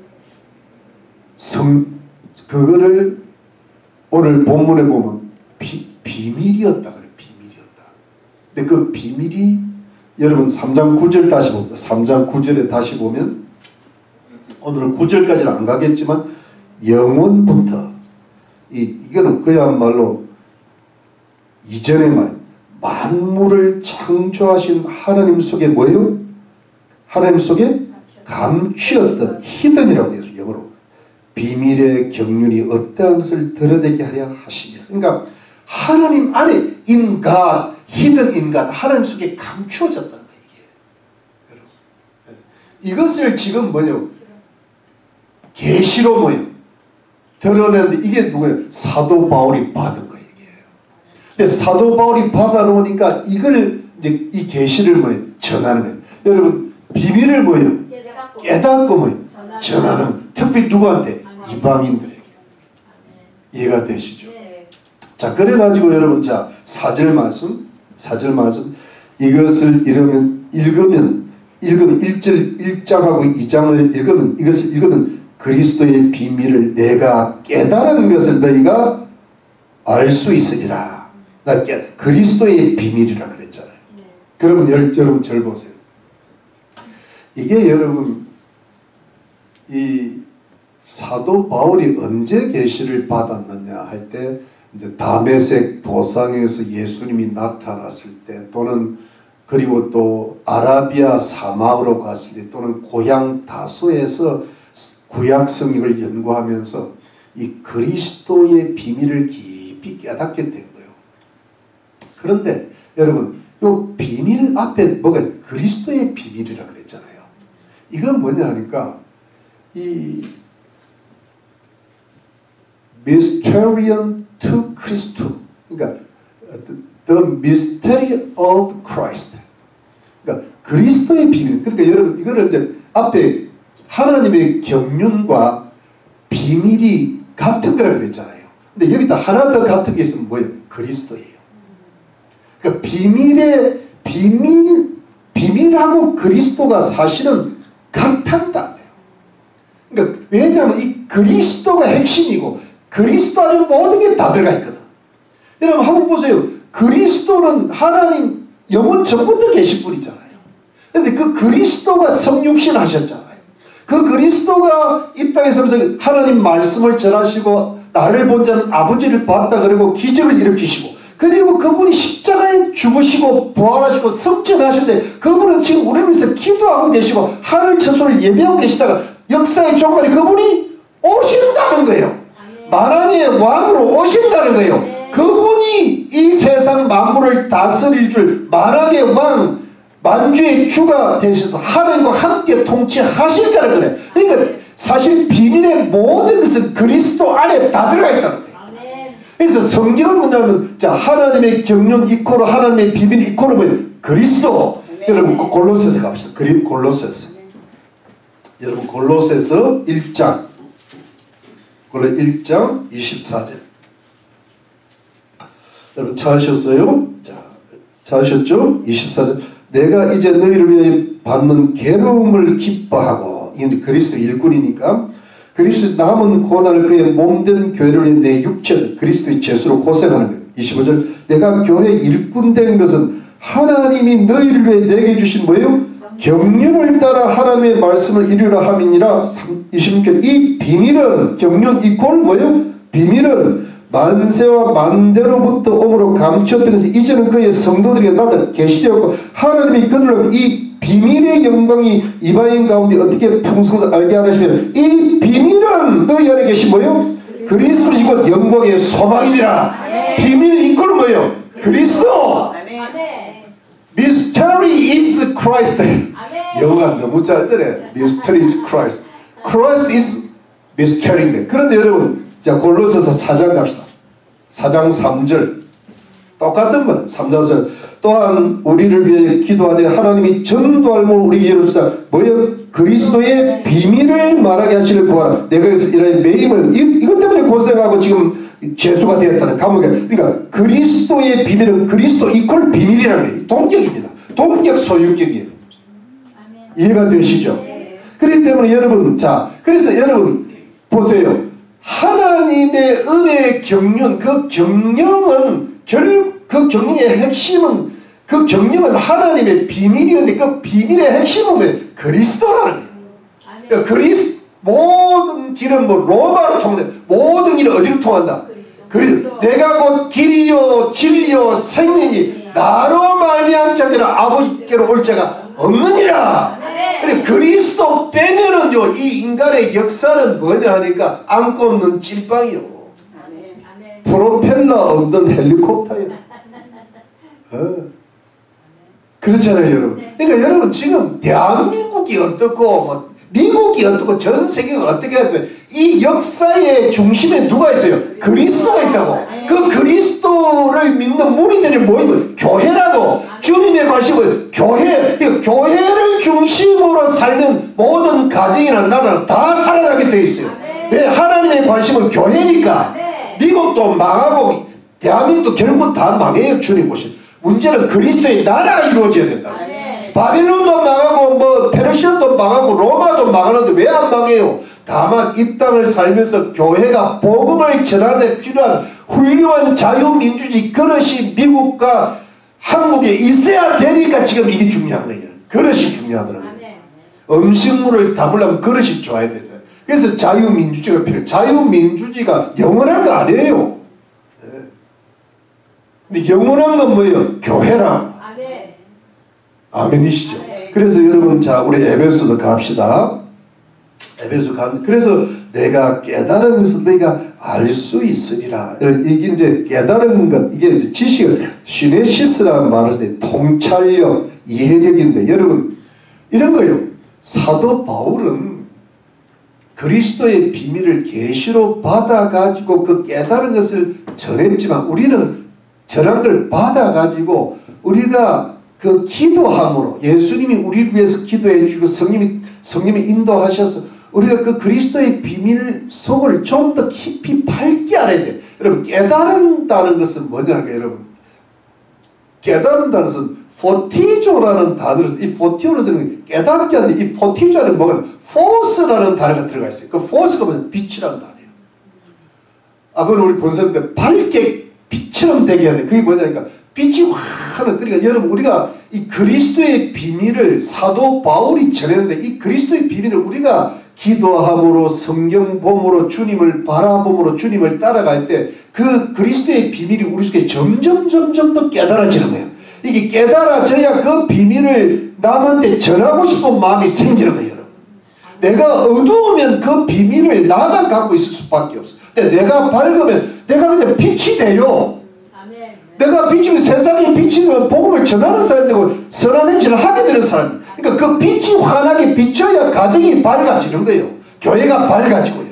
오늘 본문에 보면 비밀이었다 그래. 비밀이었다. 근데 그 비밀이 여러분 3장 9절 다시 봅니다. 3장 9절에 다시 보면 오늘은 9절까지는 안 가겠지만 영원부터 이거는 그야말로 이전의 말 만물을 창조하신 하나님 속에 뭐예요? 하나님 속에 감추었던 히든이라고 해서 영어로 비밀의 경륜이 어떠한 것을 드러내게 하려 하시냐. 그러니까 하나님 안에 인간 히든 인간 하나님 속에 감추어졌다는 거예요. 이게 이것을 지금 뭐냐고 계시로 뭐예요? 드러내는데 이게 누구예요? 사도 바울이 받은 거예요. 이게. 근데 사도 바울이 받아놓으니까 이걸 이제 이 계시를 뭐예요? 전하는 거예요. 여러분 비밀을 뭐예요? 깨닫고 뭐예요? 전하는 특별히 누구한테? 이방인들에게. 이해가 되시죠? 자 그래가지고 여러분 자 4절 말씀 이것을 읽으면 1장하고 2장을 읽으면 이것을 읽으면 그리스도의 비밀을 내가 깨달은 것을 너희가 알 수 있으리라. 그리스도의 비밀이라 그랬잖아요. 그러면 여러분 절 보세요. 이게 여러분 이 사도 바울이 언제 계시를 받았느냐 할 때 이제 다메섹 도상에서 예수님이 나타났을 때 또는 그리고 또 아라비아 사막으로 갔을 때 또는 고향 다소에서 구약 성경을 연구하면서 이 그리스도의 비밀을 깊이 깨닫게 된 거예요. 그런데 여러분, 이 비밀 앞에 뭐가 그리스도의 비밀이라 그랬잖아요. 이건 뭐냐 하니까 이 Mysterium to Christus, 그러니까 The Mystery of Christ. 그러니까 그리스도의 비밀. 그러니까 여러분 이거를 이제 앞에 하나님의 경륜과 비밀이 같은 거라 그랬잖아요. 근데 여기다 하나 더 같은 게 있으면 뭐예요? 그리스도예요. 그러니까 비밀하고 그리스도가 사실은 같았다. 그러니까 왜냐하면 이 그리스도가 핵심이고 그리스도 안에 모든 게 다 들어가 있거든. 여러분 한번 보세요. 그리스도는 하나님 영원 전부터 계신 분이잖아요. 그런데 그 그리스도가 성육신 하셨잖아요. 그 그리스도가 이 땅에 서면서 하나님 말씀을 전하시고 나를 본 자는 아버지를 봤다 그러고 기적을 일으키시고 그리고 그분이 십자가에 죽으시고 부활하시고 승천하셨는데 그분은 지금 우리 위해서 기도하고 계시고 하늘 천소를 예배하고 계시다가 역사의 종말에 그분이 오신다는 거예요. 만왕의 왕으로 오신다는 거예요. 그분이 이 세상 만물을 다스릴 줄 만왕의 왕 만주의 주가 되셔서 하나님과 함께 통치하실까는 거예요. 그러니까 사실 비밀의 모든 것은 그리스도 안에 다 들어가 있다는 거예요. 그래서 성경은 뭐냐면 자 하나님의 경륜 이코로 하나님의 비밀 이코로 뭐예요? 그리스도. 여러분 골로새서 갑시다. 골로새서. 여러분 골로새서 1장 24절. 여러분 찾으셨어요? 자, 찾으셨죠? 24절. 내가 이제 너희를 위해 받는 괴로움을 기뻐하고, 이게 그리스도 일꾼이니까 그리스도 남은 고난을 그의 몸된 교회를 내 육체 그리스도의 죄수로 고생하는 거예요. 25절. 내가 교회 일꾼 된 것은 하나님이 너희를 위해 내게 주신 뭐예요? 경륜을 따라 하나님의 말씀을 이루려 함이니라. 26절. 이 비밀은 경륜 이퀄 뭐예요? 비밀은 만세와 만대로부터 오므로 감추었던 것은 이제는 그의 성도들에게 나타나 계시되었고 하나님이 그들로 이 비밀의 영광이 이방인 가운데 어떻게 풍성해서 알게 하시면 이 비밀은 너희 안에 계신 뭐예요? 그리스도이고 영광의 소망이니라. 비밀 이퀄 뭐예요? 그리스도. Mystery is Christ. 영어가 너무 잘 되네. Mystery is Christ. Christ is mystery인데. 그런데 여러분 자 골로새서 4장 갑시다. 4장 3절 똑같은 분 3장 4절. 또한 우리를 위해 기도하되 하나님이 전도할 물 우리에게 열어주사 뭐예요? 그리스도의 비밀을 말하게 하시를 구하라. 내가 여기서 이런 매임을 이것 때문에 고생하고 지금 죄수가 되었다는 감옥에. 그러니까 그리스도의 비밀은 그리스도 이퀄 비밀이라는 거예요. 동격입니다. 동격 소유격이에요. 이해가 되시죠? 그렇기 때문에 여러분 자 그래서 여러분 보세요. 하나님의 은혜의 경륜 그 경륜은 그 경륜의 핵심은 그 경륜은 하나님의 비밀이었는데 그 비밀의 핵심은 그리스도라는 거예요. 그러니까 모든 길은 뭐 로마로 통해 모든 길은 어디로 통한다? 그리스도. 내가 곧 길이요 진리요 생명이니 나로 말미암 자들아 아버지께로 올 자가 없느니라. 그래 그리스도 빼면은요 이 인간의 역사는 뭐냐 하니까 안고 없는 찐빵이요. 프로펠러 없는 헬리콥터예요. 그렇잖아요 여러분. 그러니까 여러분 지금 대한민국이 어떻고 뭐 미국이 어떻고 전 세계가 어떻게 할까요? 이 역사의 중심에 누가 있어요? 그리스도가 있다고. 그 그리스도를 믿는 무리들이 모이고 교회라고 주님의 말씀을 교회를 중심으로 살는 모든 가정이나 나라는 다 살아나게 돼 있어요. 왜? 하나님의 관심은 교회니까. 미국도 망하고 대한민국도 결국은 다 망해요. 주님 보시면. 문제는 그리스도의 나라가 이루어져야 된다. 바빌론도 망하고 뭐 페르시아도 망하고 로마도 망하는데 왜 안 망해요? 다만 이 땅을 살면서 교회가 복음을 전하는 데 필요한 훌륭한 자유민주주의 그릇이 미국과 한국에 있어야 되니까 지금 이게 중요한 거예요. 그릇이 중요하더라고요. 음식물을 담으려면 그릇이 좋아야 되잖아요. 그래서 자유민주주의가 필요해요. 자유민주주의가 영원한 거 아니에요. 근데 영원한 건 뭐예요? 교회라. 아멘이시죠. 그래서 여러분, 자, 우리 에베소도 갑시다. 에베소 가. 그래서 내가 깨달은 것을 내가 알 수 있으리라. 이게 이제 깨달은 것, 이게 이제 지식을 시네시스라는 말을 쓰는데 통찰력, 이해력인데, 여러분 이런 거예요. 사도 바울은 그리스도의 비밀을 계시로 받아가지고 그 깨달은 것을 전했지만, 우리는 전한 걸 받아가지고 우리가 그 기도함으로, 예수님이 우리를 위해서 기도해 주시고 성령이 인도하셔서 우리가 그 그리스도의 비밀 속을 좀 더 깊이 밝게 알아야 돼. 여러분, 깨달은다는 것은 뭐냐면, 여러분, 깨달은다는 것은 포티조라는 단어를, 이 포티오는 깨닫게 하는데, 이 포티조 안에 뭐가 포스라는 단어가 들어가 있어요. 그 포스가 뭐냐면 빛이라는 단어예요. 그건 우리 본사님 때 밝게 빛처럼 되게 하는데, 그게 뭐냐니까 빛이 확 하는. 그러니까 여러분, 우리가 이 그리스도의 비밀을 사도 바울이 전했는데, 이 그리스도의 비밀을 우리가 기도함으로, 성경 봄으로, 주님을 바라봄으로, 주님을 따라갈 때 그 그리스도의 비밀이 우리 속에 점점 더 깨달아지는 거예요. 이게 깨달아져야 그 비밀을 남한테 전하고 싶은 마음이 생기는 거예요. 여러분, 내가 어두우면 그 비밀을 나만 갖고 있을 수밖에 없어. 근데 내가 밝으면 내가 그냥 빛이 돼요. 내가 빛이면 세상에 빛이면 복음을 전하는 사람이 되고 선한 행실을 하게 되는 사람. 그러니까 그 빛이 환하게 비춰야 가정이 밝아지는 거예요. 교회가 밝아지고요.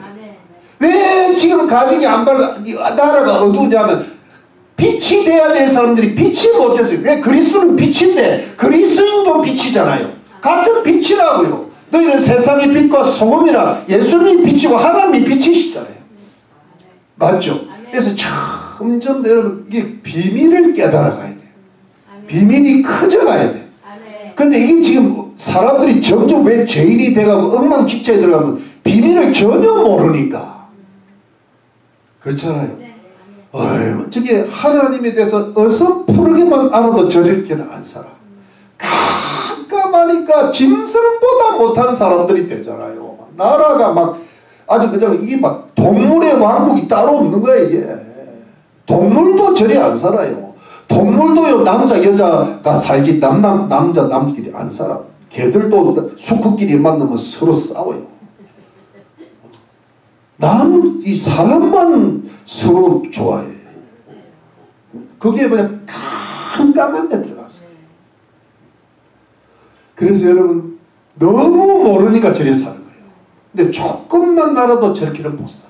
왜 지금 가정이 안 밝아, 나라가 어두우냐면 빛이 돼야 될 사람들이 빛이 못했어요. 왜? 그리스도는 빛인데 그리스도인도 빛이잖아요. 같은 빛이라고요. 너희는 세상의 빛과 소금이라. 예수님이 빛이고 하나님이 빛이시잖아요. 맞죠? 그래서 점점 여러분, 이게 비밀을 깨달아가야 돼요. 비밀이 커져가야 돼요. 근데 이게 지금 사람들이 점점 왜 죄인이 돼가고 엉망진창에 들어가면 비밀을 전혀 모르니까. 그렇잖아요. 저게 하나님에 대해서 어설프게만 알아도 저렇게는 안 살아. 깜깜하니까 짐승보다 못한 사람들이 되잖아요. 나라가 막 아주 그냥 이게 막 동물의 왕국이 따로 없는 거야. 이게 동물도 저리 안 살아요. 동물도요, 남자 여자가 살기 남자 남끼리 안 살아. 개들도 수컷끼리 만나면 서로 싸워요. 이 사람만 서로 좋아해. 그게 그냥 깜깜한 데 들어갔어요. 그래서 여러분, 너무 모르니까 저리 사는 거예요. 근데 조금만 알아도 저렇게는 못 살아.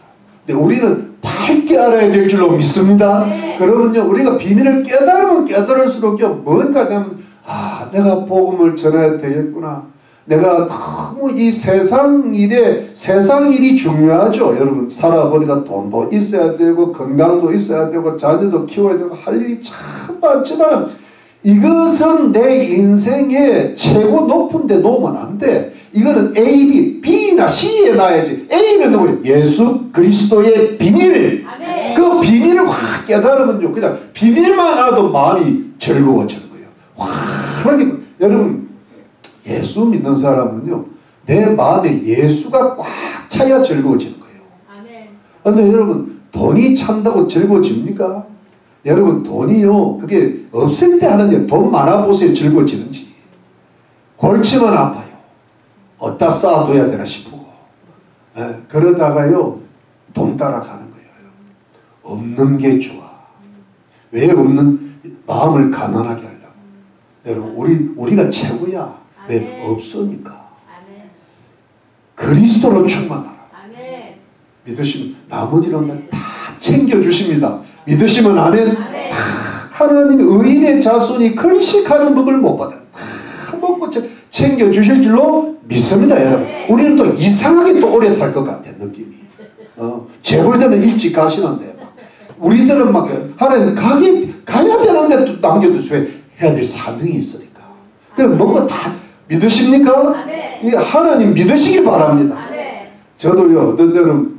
근데 우리는 밝게 알아야 될 줄로 믿습니다. 그러면요, 우리가 비밀을 깨달으면 깨달을수록요, 뭔가 되면, 내가 복음을 전해야 되겠구나. 내가 너무 이 세상 일이 중요하죠. 여러분, 살아보니까 돈도 있어야 되고, 건강도 있어야 되고, 자녀도 키워야 되고, 할 일이 참 많지만, 이것은 내 인생의 최고 높은 데 놓으면 안 돼. 이거는 A, B나 C에 놔야지. A는 누구예요? 예수 그리스도의 비밀. 그 비밀을 확 깨달으면요, 그냥 비밀만 알아도 마음이 즐거워지는 거예요. 환하게. 여러분, 예수 믿는 사람은요, 내 마음에 예수가 꽉 차야 즐거워지는 거예요. 그런데 여러분, 돈이 찬다고 즐거워집니까? 여러분, 돈이요, 그게 없을 때 하는 일, 돈 많아 보세요. 즐거워지는지. 골치만 아파요. 어디다 쌓아둬야 되나 싶고. 그러다가요, 돈 따라가는 거예요. 없는 게 좋아. 왜 없는? 마음을 가난하게 하려고. 여러분, 우리가 최고야. 왜? 없으니까. 그리스도로 충만하라. 믿으시면 나머지는 다 챙겨주십니다. 믿으시면 아멘. 하나님이 의인의 자손이 금식하는 법을 못 받아요. 다 먹고 챙겨주실 줄로 믿습니다. 여러분, 우리는 또 이상하게 또 오래 살 것 같아, 느낌이. 재벌들은 일찍 가시는데 우리들은 막 하나님 가야 되는데 또 남겨두세요. 해야 될 사명이 있으니까. 그럼 뭔가 다 믿으십니까? 이 하나님 믿으시기 바랍니다. 저도요, 어떤 때는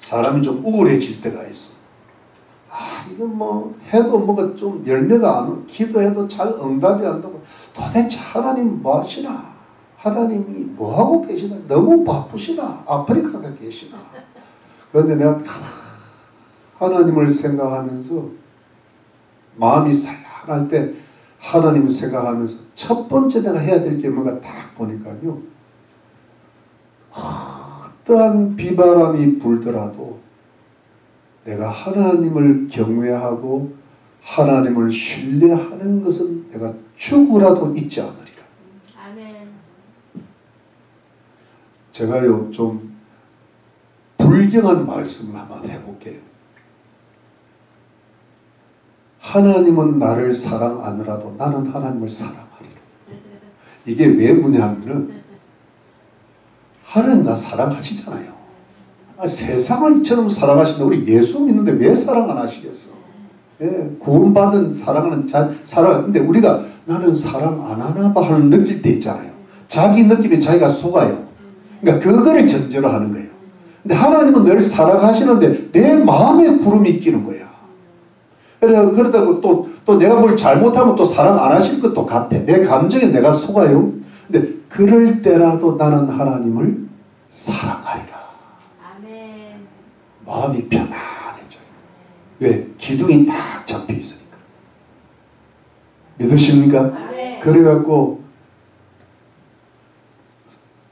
사람이 좀 우울해질 때가 있어. 이건 뭐 해도 뭐가 좀 열매가 안 오고, 기도해도 잘 응답이 안 되고, 도대체 하나님 뭐 하시나? 하나님이 뭐 하고 계시나? 너무 바쁘시나? 아프리카가 계시나? 그런데 내가 하나님을 생각하면서 마음이 살아날 때 하나님을 생각하면서 첫 번째 내가 해야 될 게 뭔가 딱 보니까요. 어떠한 비바람이 불더라도 내가 하나님을 경외하고 하나님을 신뢰하는 것은 내가 죽으라도 잊지 않으리라. 아멘. 제가요 좀 불경한 말씀을 한번 해볼게요. 하나님은 나를 사랑하느라도 나는 하나님을 사랑하리라. 이게 왜 뭐냐면은 하나님 나 사랑하시잖아요. 세상을 이처럼 사랑하시는데 우리 예수 믿는데 왜 사랑 안 하시겠어? 예, 구원받은 사랑하는 사랑. 근데 우리가 나는 사랑 안 하나 봐 하는 느낄 때 있잖아요. 자기 느낌에 자기가 속아요. 그러니까 그거를 전제로 하는 거예요. 근데 하나님은 늘 사랑하시는데 내 마음에 구름이 끼는 거야. 그러다고 또 내가 뭘 잘못하면 또 사랑 안 하실 것도 같아. 내 감정에 내가 속아요. 근데 그럴 때라도 나는 하나님을 사랑하리라. 아멘. 마음이 편안해져요. 왜? 기둥이 딱 잡혀 있으니까. 믿으십니까? 아멘. 그래갖고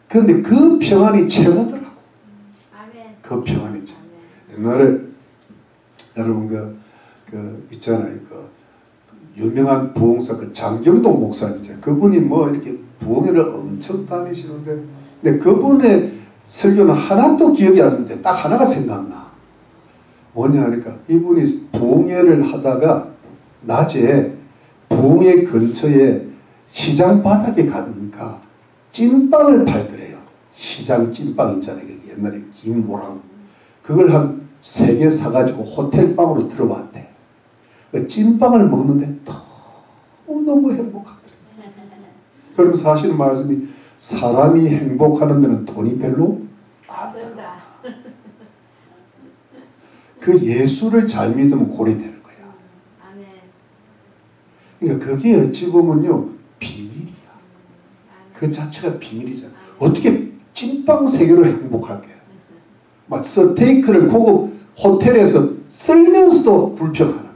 그런데 그 평안이 최고더라고. 아멘. 그 평안이 최고. 옛날에 여러분 그 있잖아요. 그 유명한 부흥사 그 장경동 목사님, 그분이 뭐 이렇게 부흥회를 엄청 다니시는데, 근데 그분의 설교는 하나도 기억이 안 나는데 딱 하나가 생각나. 뭐냐 하니까 이분이 부흥회를 하다가 낮에 부흥회 근처에 시장 바닥에 가니까 찐빵을 팔더래요. 시장 찐빵 있잖아요. 옛날에 김모랑 그걸 한 3개 사가지고 호텔방으로 들어왔대. 그 찐빵을 먹는데 너무 행복하더래요. 그러면서 하시는 말씀이 사람이 행복하는 데는 돈이 별로 안 든다. 그 예수를 잘 믿으면 골이 되는 거야. 그러니까 그게 어찌 보면요 비밀이야. 그 자체가 비밀이잖아. 어떻게 찐빵 3개로 행복하게? 막 스테이크를 고급 호텔에서 쓸면서도 불평하는데.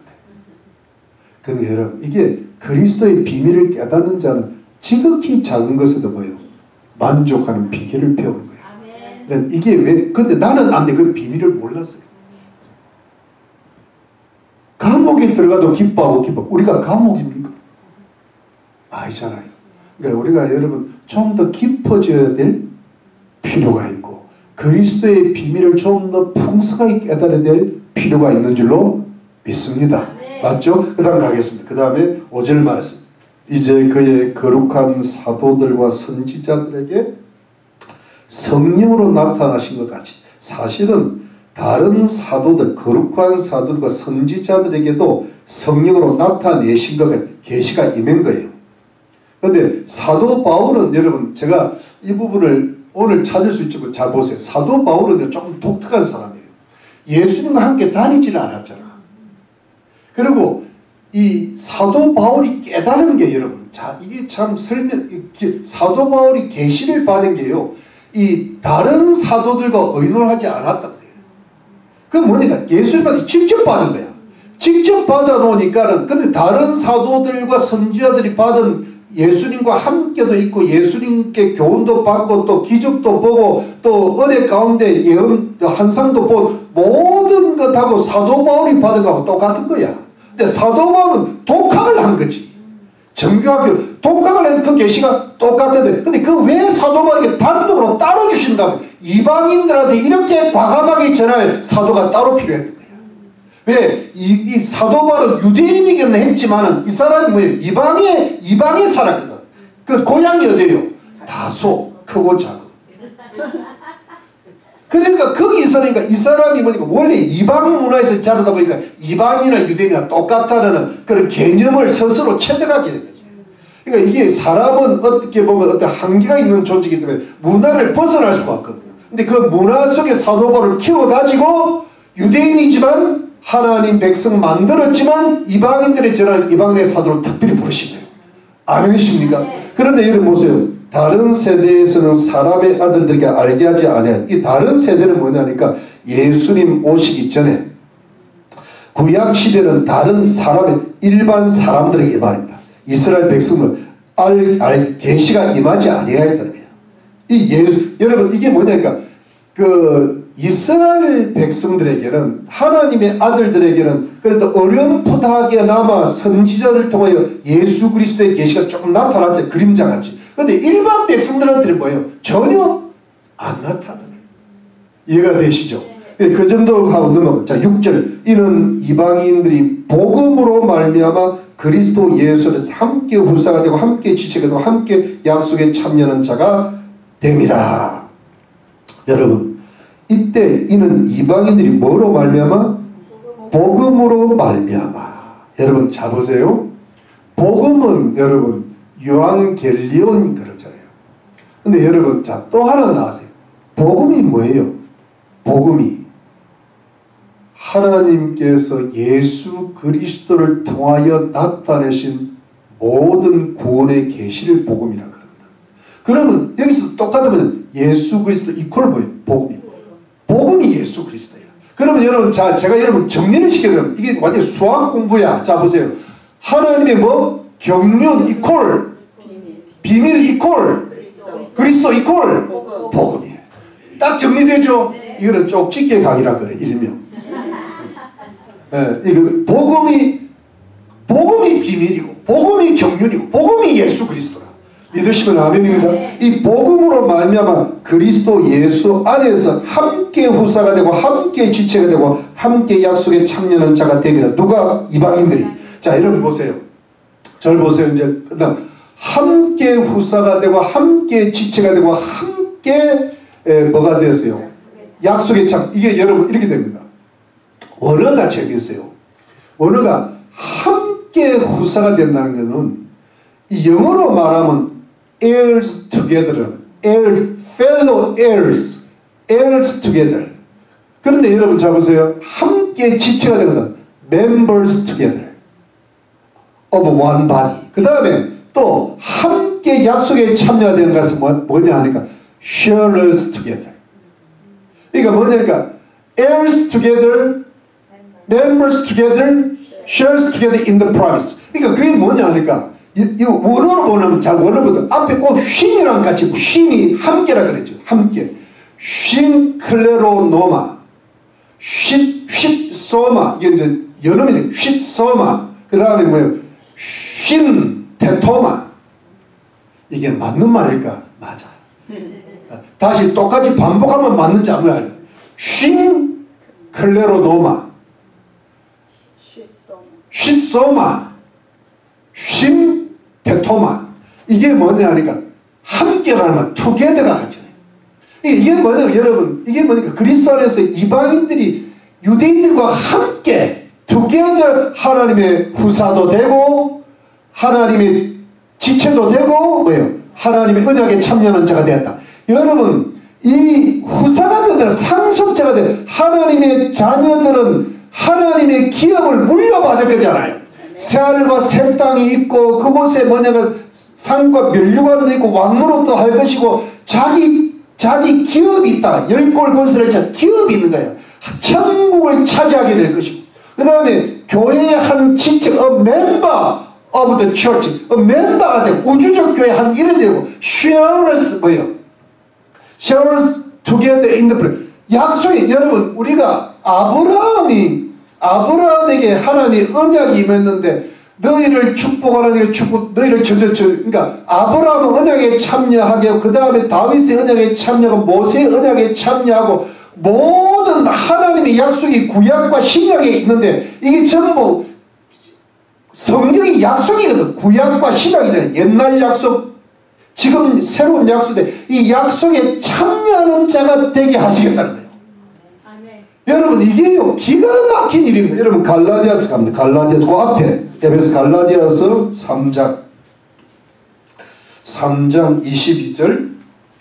그러니까 여러분 이게 그리스도의 비밀을 깨닫는 자는 지극히 작은 것에도 뭐예요? 만족하는 비결을 배우는 거예요. 그러니까 이게 왜? 근데 나는 안 돼. 그 비밀을 몰랐어요. 감옥에 들어가도 기뻐하고 기뻐. 우리가 감옥입니까? 아니잖아요. 그러니까 우리가 여러분 좀 더 깊어져야 될 필요가 있고 그리스도의 비밀을 좀 더 풍성하게 깨달아야 될 필요가 있는 줄로 믿습니다. 맞죠? 그 다음 가겠습니다. 그 다음에 5절 말씀. 이제 그의 거룩한 사도들과 선지자들에게 성령으로 나타나신 것 같이 사실은 다른 사도들, 거룩한 사도들과 선지자들에게도 성령으로 나타내신 것 같이 계시가 임한 거예요. 그런데 사도 바울은 여러분 제가 이 부분을 오늘 찾을 수 있지만 잘 보세요. 사도 바울은 조금 독특한 사람이에요. 예수님과 함께 다니지는 않았잖아. 그리고 이 사도 바울이 깨달은 게 여러분, 자 이게 참 사도 바울이 계시를 받은 게요, 이 다른 사도들과 의논하지 않았단 말이에요. 그 뭐니까 예수님한테 직접 받은 거야. 직접 받아 놓으니까는 근데 다른 사도들과 선지자들이 받은 예수님과 함께도 있고 예수님께 교훈도 받고 또 기적도 보고 또 은혜 가운데 예언 환상도 보고 모든 것하고 사도 바울이 받은 거하고 똑같은 거야. 근데 사도 바울은 독학을 한 거지. 정교하게 독학을 해도 그 계시가 똑같은데 근데 그 왜 사도 바울에게 단독으로 따로 주신다고? 이방인들한테 이렇게 과감하게 전할 사도가 따로 필요했던 거야. 왜? 이 사도 바울은 유대인이긴 했지만은 이 사람이 뭐예요? 이방의 사람이거든. 그 고향이 어디예요? 다소 크고 작은. 그러니까 거기 있으니까 이 사람이 뭐니까 원래 이방 문화에서 자라다 보니까 이방이나 유대인이나 똑같다는 그런 개념을 스스로 체득하게 된 거죠. 그러니까 이게 사람은 어떻게 보면 어떤 한계가 있는 존재이기 때문에 문화를 벗어날 수가 없거든요. 근데 그 문화 속에 사도 바울을 키워가지고 유대인이지만 하나님 백성 만들었지만 이방인들의 전하는 이방인의 사도를 특별히 부르신 거예요. 아멘이십니까? 네. 그런데 여러분 보세요. 다른 세대에서는 사람의 아들들에게 알게 하지 않아요. 이 다른 세대는 뭐냐니까 예수님 오시기 전에 구약 시대는 다른 사람의 일반 사람들에게 말입니다. 이스라엘 백성을 계시가 임하지 아니하였다는 거예요. 여러분 이게 뭐냐니까 그 이스라엘 백성들에게는 하나님의 아들들에게는 그래도 어렴풋하게나마 선지자를 통하여 예수 그리스도의 계시가 조금 나타났지 그림자같이. 그런데 일반 백성들한테는 뭐예요? 전혀 안 나타나요. 이해가 되시죠? 그 정도 하고 넘어가. 자 6절 이는 이방인들이 복음으로 말미암아 그리스도 예수를 함께 후사가 되고 함께 지체가 되고 함께 약속에 참여하는 자가 됨이라. 여러분 이때 이는 이방인들이 뭐로 말미암아? 복음으로 말미암아. 여러분 잘 보세요. 복음은 여러분 유앙겔리온 그러잖아요. 근데 여러분 자 또 하나 나와세요. 복음이 뭐예요? 복음이 하나님께서 예수 그리스도를 통하여 나타내신 모든 구원의 계시를 복음이라 그럽니다. 그러면 여기서 똑같으면 예수 그리스도 이퀄 뭐예요? 복음이. 복음이 예수 그리스도예요. 그러면 여러분 자 제가 여러분 정리를 시켜드리면 이게 완전 수학 공부야. 자 보세요. 하나님의 뭐? 경륜 이퀄 비밀 이퀄 그리스도 이퀄 복음이에요. 딱 정리되죠? 이거는 쪽집게 강의라 그래. 일명. 예, 이거 복음이 비밀이고 복음이 경륜이고 복음이 예수 그리스도라. 믿으시면 아멘입니다. 이 복음으로 말미암아 그리스도 예수 안에서 함께 후사가 되고 함께 지체가 되고 함께 약속에 참여하는 자가 되리라. 누가? 이방인들이. 자 여러분 보세요. 절 보세요. 이제 끝나 함께 후사가 되고 함께 지체가 되고 함께 뭐가 됐어요? 약속에 참. 이게 여러분 이렇게 됩니다. 원어가 재밌어요. 원어가 함께 후사가 된다는 것은 이 영어로 말하면 heirs together, fellow heirs together. 그런데 여러분 잘 보세요. 함께 지체가 되거든. members together of one body. 그 다음에 또 함께 약속에 참여해야 되는 것은 뭐냐 하니까 sharers together. 그러니까 뭐냐니까 heirs together, members together, shares together in the promise. 그러니까 그게 뭐냐 하니까 이 원어로 보면 잘 원어로 보면 앞에 꼭 쉰이랑 같이 쉰이 함께라 그랬죠. 함께. 쉰 클레로노마, 쉿 소마. 이게 이제 연음이 쉿 소마. 그 다음에 뭐예요? 쉰 테토마. 이게 맞는 말일까? 맞아. 다시 똑같이 반복하면 맞는지 안 알아요. 쉰 클레로노마, 쉿 소마, 쉰 테토마. 이게 뭐냐 하니까 함께라는 말 together가 같잖아요. 이게 뭐냐 여러분 이게 뭐니까 그리스도 안에서 이방인들이 유대인들과 함께 together 하나님의 후사도 되고 하나님의 지체도 되고 뭐예요? 하나님의 언약에 참여하는 자가 되었다. 여러분 이 후사가 되든 상속자가 되든 하나님의 자녀들은 하나님의 기업을 물려받을 거잖아요. 새하늘과 새 땅이 있고 그곳에 뭐냐가 산과 면류관도 있고 왕노릇도 할 것이고 자기 기업이 있다. 열골 건설을 기업이 있는 거예요. 천국을 차지하게 될 것이고 그 다음에 교회의 한 지체 member of the church 멤버가 되고 우주적 교회 한 이름이 되고 sharers 뭐예요? sharers together in the prayer. 약속이 여러분 우리가 아브라함에게 하나님의 언약이 임했는데 너희를 축복하라는 축복 너희를 그러니까 아브라함은 언약에 참여하게 하고 그 다음에 다윗의 언약에 참여하고 모세의 언약에 참여하고 모든 하나님의 약속이 구약과 신약에 있는데 이게 전부 성경이 약속이거든. 구약과 신약이잖아요. 옛날 약속 지금 새로운 약속인데 이 약속에 참여하는 자가 되게 하시겠다는 거예요. 아멘. 여러분 이게요 기가 막힌 일입니다. 여러분 갈라디아서 갑니다. 갈라디아서 그 앞에 에베소 갈라디아서 3장 22절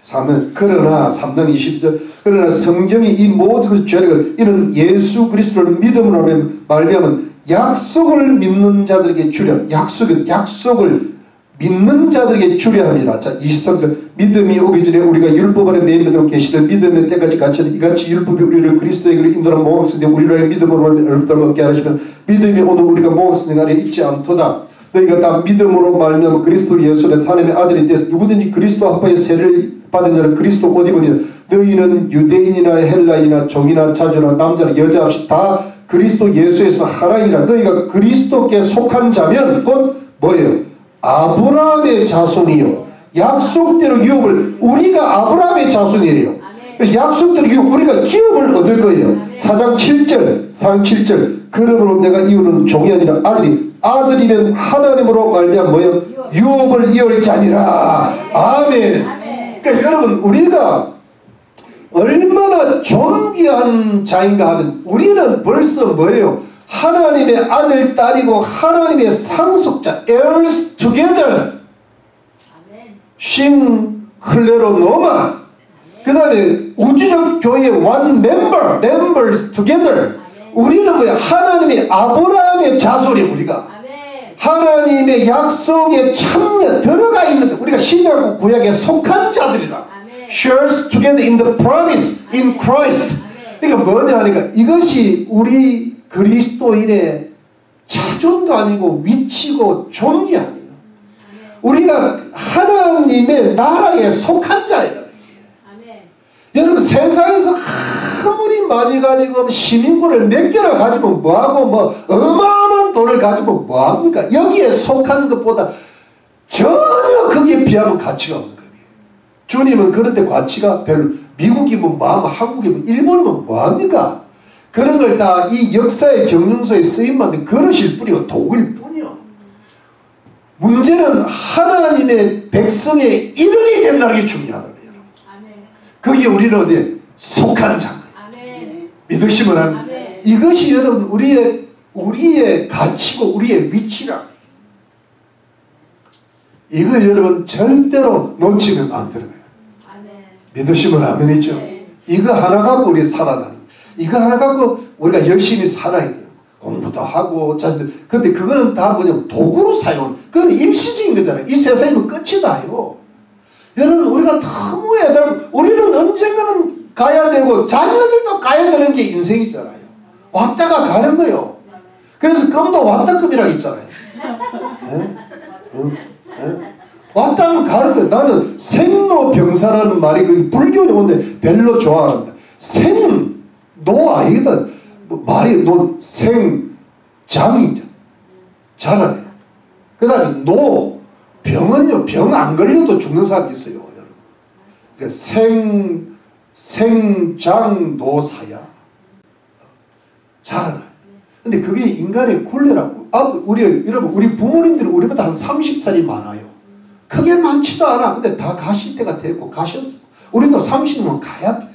3장 그러나 3장 22절 그러나 성경이 이 모든 것을 죄를 이는 예수 그리스도를 믿음으로 말미암은 약속을 믿는 자들에게 주려 약속을 믿는 자들에게 주려 합니다. 자 23절 믿음이 오기 전에 우리가 율법 아래 매임되고 계시던 믿음의 때까지 갇혀도 이같이 율법이 우리를 그리스도에게 인도하는 모험스인데 우리를 믿음으로 얻게 하시면 믿음이 오늘 우리가 모험스인 안에 있지 않도다. 너희가 다 믿음으로 말미암아 그리스도 예수의 하나님의 아들이 되어서 누구든지 그리스도 합하여 세를 받은 자는 그리스도 옷 입으니라. 너희는 유대인이나 헬라이나 종이나 자주나 남자나 여자 없이 다 그리스도 예수에서 하나이라. 너희가 그리스도께 속한 자면 곧 뭐예요? 아브라함의 자손이요 약속대로 유업을 우리가 아브라함의 자손이에요. 약속대로 우리가 기업을 얻을 거예요. 4장 7절 그러므로 내가 이유는 종이 아니라 아들이면 하나님으로 말미암아 뭐예요? 유업을 이을 자니라. 아멘. 그러니까 여러분 우리가 얼마나 존귀한 자인가 하면 우리는 벌써 뭐예요? 하나님의 아들 딸이고 하나님의 상속자 heirs together 싱클레로노마 그 다음에 우주적 교회의 one member members together 우리는 뭐야? 하나님의 아브라함의 자손이 우리가 하나님의 약속에 참여 들어가 있는 우리가 신약과 구약에 속한 자들이라 shares together in the promise in Christ. 그러니까 뭐냐 하니까 이것이 우리 그리스도인의 자존감이고 위치고 존귀 아니에요. 우리가 하나님의 나라에 속한 자예요. 여러분 세상에서 아무리 많이 가지고 시민권을 몇 개나 가지면 뭐하고 뭐 어마어마한 돈을 가지면 뭐합니까? 여기에 속한 것보다 전혀 거기에 비하면 가치가 없는 거예요. 주님은 그런데 가치가 별로 미국이면 뭐하면 한국이면 일본이면 뭐합니까? 그런 걸 다 이 역사의 경륜서에 쓰임받는 그릇일 뿐이고 도구일 뿐이요. 문제는 하나님의 백성의 일원이 된다는 게 중요하다. 거기에 우리는 어디에 속한 자. 믿으시면 합니다. 이것이 여러분 우리의 가치고 우리의 위치라. 이걸 여러분 절대로 놓치면 안 되는 거예요. 믿으시면 아멘이죠. 이거 하나 갖고 우리 살아가는 이거 하나 갖고 우리가 열심히 살아야 돼요. 공부도 하고 근데 그거는 다 뭐냐면 도구로 사용 그건 일시적인 거잖아요. 이 세상이면 끝이 나요. 여러분 우리가 너무 우리는 언젠가는 가야 되고 자녀들도 가야 되는 게 인생이잖아요. 왔다가 가는 거예요. 그래서 금도 왔다급이라고 있잖아요. 왔다 하면 가는 거예요. 나는 생로병사라는 말이 그 불교 용어인데 별로 좋아한다. 생노 아니거든. 말이 생장이죠. 잘하네. 그 다음에 병은요, 병 안 걸려도 죽는 사람이 있어요, 여러분. 그러니까 생장노사야. 잘하네. 근데 그게 인간의 굴레라고. 여러분, 우리 부모님들은 우리보다 한 30살이 많아요. 크게 많지도 않아. 근데 다 가실 때가 되고 가셨어. 우리도 30이면 가야 돼.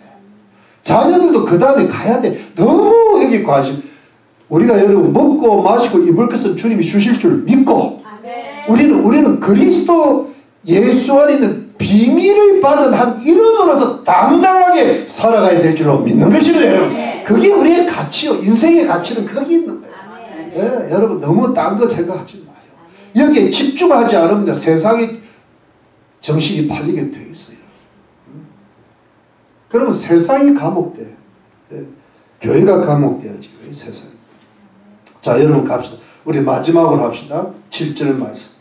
자녀들도 그 다음에 가야 돼. 너무 여기 관심. 우리가 여러분 먹고 마시고 입을 것은 주님이 주실 줄 믿고 우리는 그리스도 예수 안에 있는 비밀을 받은 한 일원으로서 당당하게 살아가야 될 줄로 믿는 것입니다. 여러분. 그게 우리의 가치요. 인생의 가치는 거기 있는 거예요. 네, 여러분 너무 딴 거 생각하지 마요. 여기에 집중하지 않으면 세상이 정신이 팔리게 되어 있어요. 그러면 세상이 감옥돼. 교회가 감옥돼야지. 왜 세상이. 자, 여러분 갑시다. 우리 마지막으로 합시다. 7절 말씀.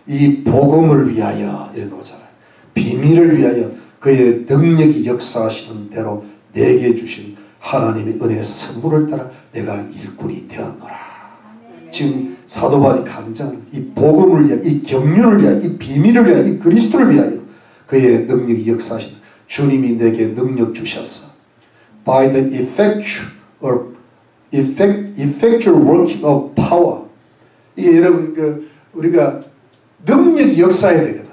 이 복음을 위하여 이렇게 나오잖아요. 비밀을 위하여 그의 능력이 역사하시는 대로 내게 주신 하나님의 은혜의 선물을 따라 내가 일꾼이 되었노라. 지금 사도 바울이 강조하는 이 복음을 위하여, 이 경륜을 위하여, 이 비밀을 위하여, 이 그리스도를 위하여 그의 능력이 역사하시는 주님이 내게 능력 주셨어. By the effectual working of power. 이게 여러분 우리가 능력이 역사해야 되거든.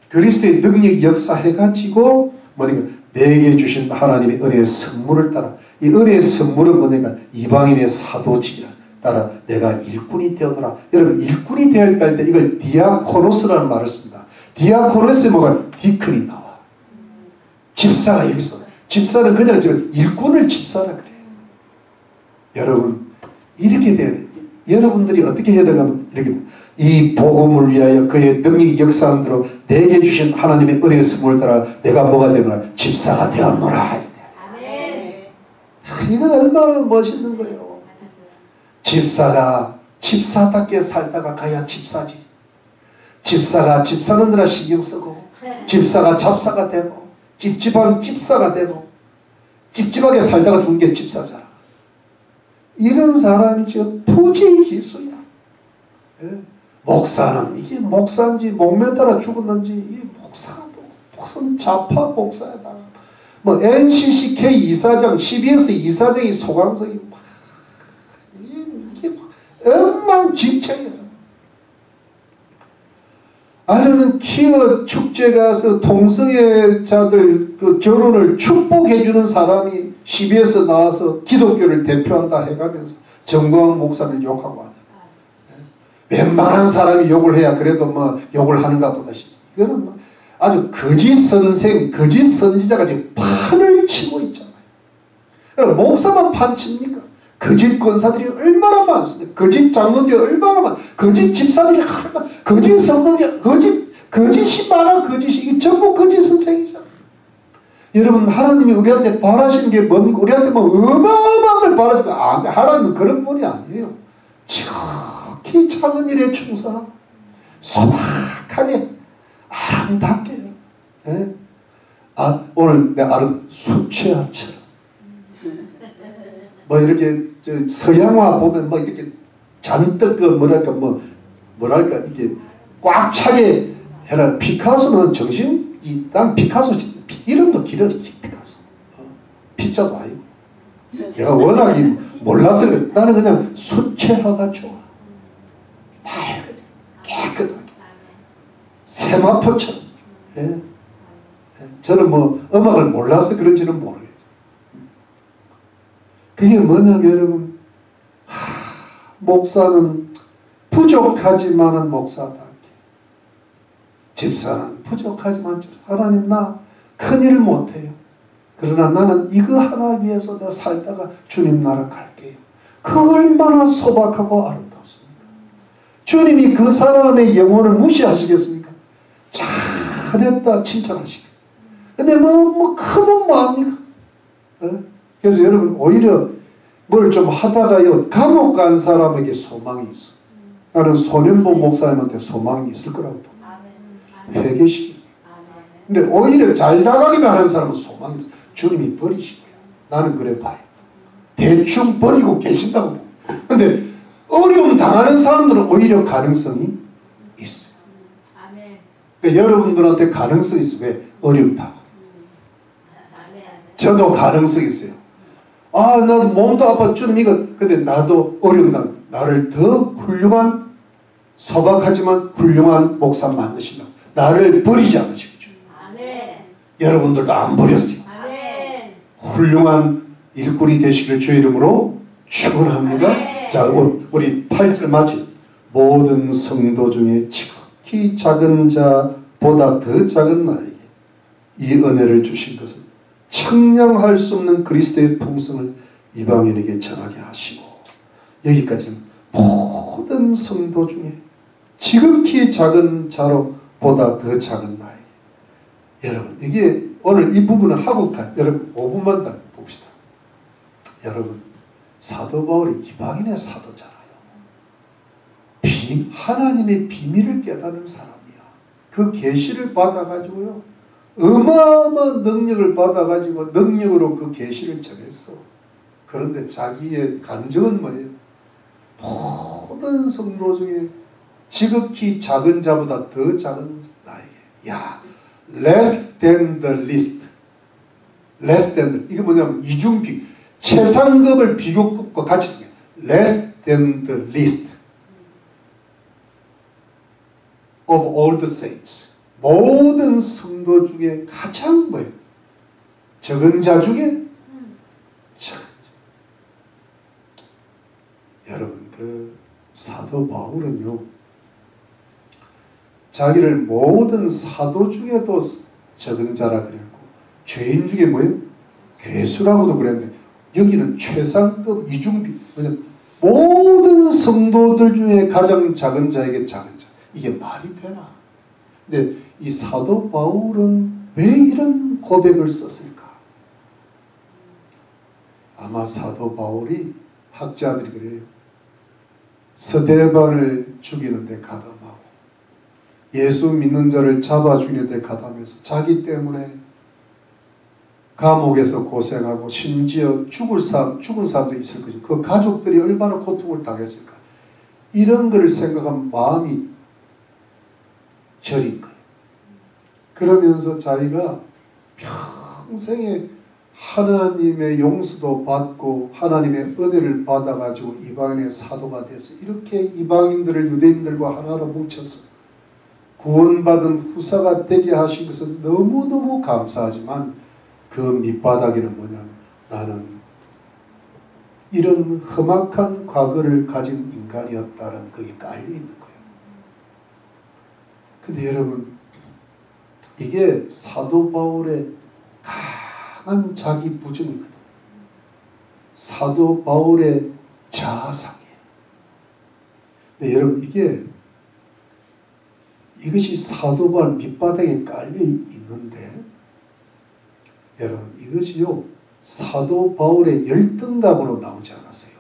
그리스도의 능력이 역사해가지고 뭐냐면 내게 주신 하나님의 은혜의 선물을 따라 이 은혜의 선물은 뭐냐면 이방인의 사도직이라 따라 내가 일꾼이 되었노라. 여러분 일꾼이 되었다 할 때 이걸 디아코노스라는 말을 씁니다. 디아코노스에 뭐가 디큰이 나와. 집사가 여기서 집사는 그냥 일꾼을 집사라 그래요. 여러분 이렇게 되는 여러분들이 어떻게 해야 되냐면 이렇게 이 복음을 위하여 그의 능력이 역사한 대로 내게 주신 하나님의 은혜의 선물을 따라 내가 뭐가 되노라? 집사가 되었노라. 이거 얼마나 멋있는 거예요. 집사가 집사답게 살다가 가야 집사지. 집사가 집 사는데나 신경 쓰고, 집사가 잡사가 되고, 찝찝한 집사가 되고, 찝찝하게 살다가 죽은 게 집사잖아. 이런 사람이 지금 부지기수야. 예? 목사는 이게 목사인지 목매 따라 죽었는지 이 목사가 무슨 좌파 목사다. 뭐 NCCK 이사장, CBS 이사장이 소강석이 막 이게 막 엉망진창이야. 아저는 키어 축제 가서 동성애자들 그 결혼을 축복해주는 사람이 CBS 나와서 기독교를 대표한다 해가면서 정광훈 목사를 욕하고 하잖아. 웬만한 사람이 욕을 해야 그래도 뭐 욕을 하는가 보다. 이거는 뭐 아주 거짓 선생, 거짓 선지자가 지금 판을 치고 있잖아요. 그러니까 목사만 판 칩니까? 거짓 권사들이 얼마나 많습니까? 거짓 장로들이 얼마나 많, 거짓 집사들이 얼마나, 거짓 성도들이, 거짓이 많아, 거짓이. 이게 전부 거짓 선생이잖아요. 여러분, 하나님이 우리한테 바라시는 게 뭡니까? 우리한테 뭐 어마어마한 걸 바라시는 거 아니에요. 하나님은 그런 분이 아니에요. 지극히 작은 일에 충성하고, 소박하게, 아름답게. 예? 오늘 내 아름 수채화처럼. 뭐 이렇게 서양화 보면 뭐 이렇게 잔뜩 그 뭐랄까 이게 꽉 차게 해라. 피카소는 정신이, 난 피카소 이름도 길어져. 피카소. 피자도 아니고. 내가 워낙 몰라서 그래. 나는 그냥 수채화가 좋아. 맑게 깨끗하게 세마포처럼. 예? 저는 뭐 음악을 몰라서 그런지는 모르겠어요. 그게 뭐냐면 여러분, 목사는 부족하지만은 목사답게, 집사는 부족하지만 집사. 하나님 나 큰일 못해요. 그러나 나는 이거 하나 위해서 나 살다가 주님 나라 갈게요. 그 얼마나 소박하고 아름답습니까? 주님이 그 사람의 영혼을 무시하시겠습니까? 잘했다 칭찬하시겠습니까? 근데 크면 뭐합니까? 그래서 여러분 오히려 뭘 좀 하다가요 감옥 간 사람에게 소망이 있어. 나는 소년보 목사님한테 소망이 있을 거라고 봐. 회개시키. 근데 오히려 잘 나가기만 하는 사람은 소망이 있어. 주님이 버리시고요. 나는 그래 봐요. 대충 버리고 계신다고 봐. 근데 어려움 당하는 사람들은 오히려 가능성이 있어요. 그러니까 여러분들한테 가능성이 있어요. 왜? 어려움 당하고. 저도 가능성이 있어요. 나도 몸도 아파 주님 이거. 근데 나도 어려운 날 나를 더 훌륭한 소박하지만 훌륭한 목사 만드신다. 나를 버리지 않으시겠죠. 여러분들도 안 버렸어요. 훌륭한 일꾼이 되시길 주의 이름으로 축원합니다. 자, 우리 8절 마치 모든 성도 중에 지극히 작은 자보다 더 작은 나에게 이 은혜를 주신 것은 청량할 수 없는 그리스도의 풍성을 이방인에게 전하게 하시고, 여기까지는 모든 성도 중에 지극히 작은 자로 보다 더 작은 나에게. 여러분 이게 오늘 이 부분은 하고 여러분 5분만 더 봅시다. 여러분 사도 바울이 이방인의 사도잖아요. 하나님의 비밀을 깨닫는 사람이야. 그 계시를 받아가지고요 어마어마한 능력을 받아가지고 능력으로 그 계시를 전했어. 그런데 자기의 간증은 뭐예요? 모든 성도 중에 지극히 작은 자보다 더 작은 나에게. 야, less than the least. less than. 이게 뭐냐면 이중비. 최상급을 비교급과 같이 씁니다. less than the least of all the saints. 모든 성도 중에 가장 뭐예요? 적은 자 중에 적은 자. 여러분 그 사도 바울은요 자기를 모든 사도 중에도 적은 자라 그랬고 죄인 중에 뭐예요? 괴수라고도 그랬는데 여기는 최상급 이중비. 뭐냐면 모든 성도들 중에 가장 작은 자에게 작은 자. 이게 말이 되나? 근데 이 사도 바울은 왜 이런 고백을 썼을까? 아마 사도 바울이 학자들이 그래요. 스데반을 죽이는데 가담하고 예수 믿는 자를 잡아 죽이는데 가담해서 자기 때문에 감옥에서 고생하고 심지어 죽은 사람도 있을 것이고 그 가족들이 얼마나 고통을 당했을까. 이런 것을 생각하면 마음이 저린 거예요. 그러면서 자기가 평생에 하나님의 용서도 받고 하나님의 은혜를 받아가지고 이방인의 사도가 돼서 이렇게 이방인들을 유대인들과 하나로 뭉쳐서 구원받은 후사가 되게 하신 것은 너무너무 감사하지만 그 밑바닥에는 뭐냐면 나는 이런 험악한 과거를 가진 인간이었다는 그게 깔려있는 거예요. 근데 여러분 이게 사도 바울의 강한 자기 부정이거든. 사도 바울의 자아상이에요. 근데 여러분 이것이 사도 바울 밑바닥에 깔려 있는데 여러분 이것이요 사도 바울의 열등감으로 나오지 않았어요.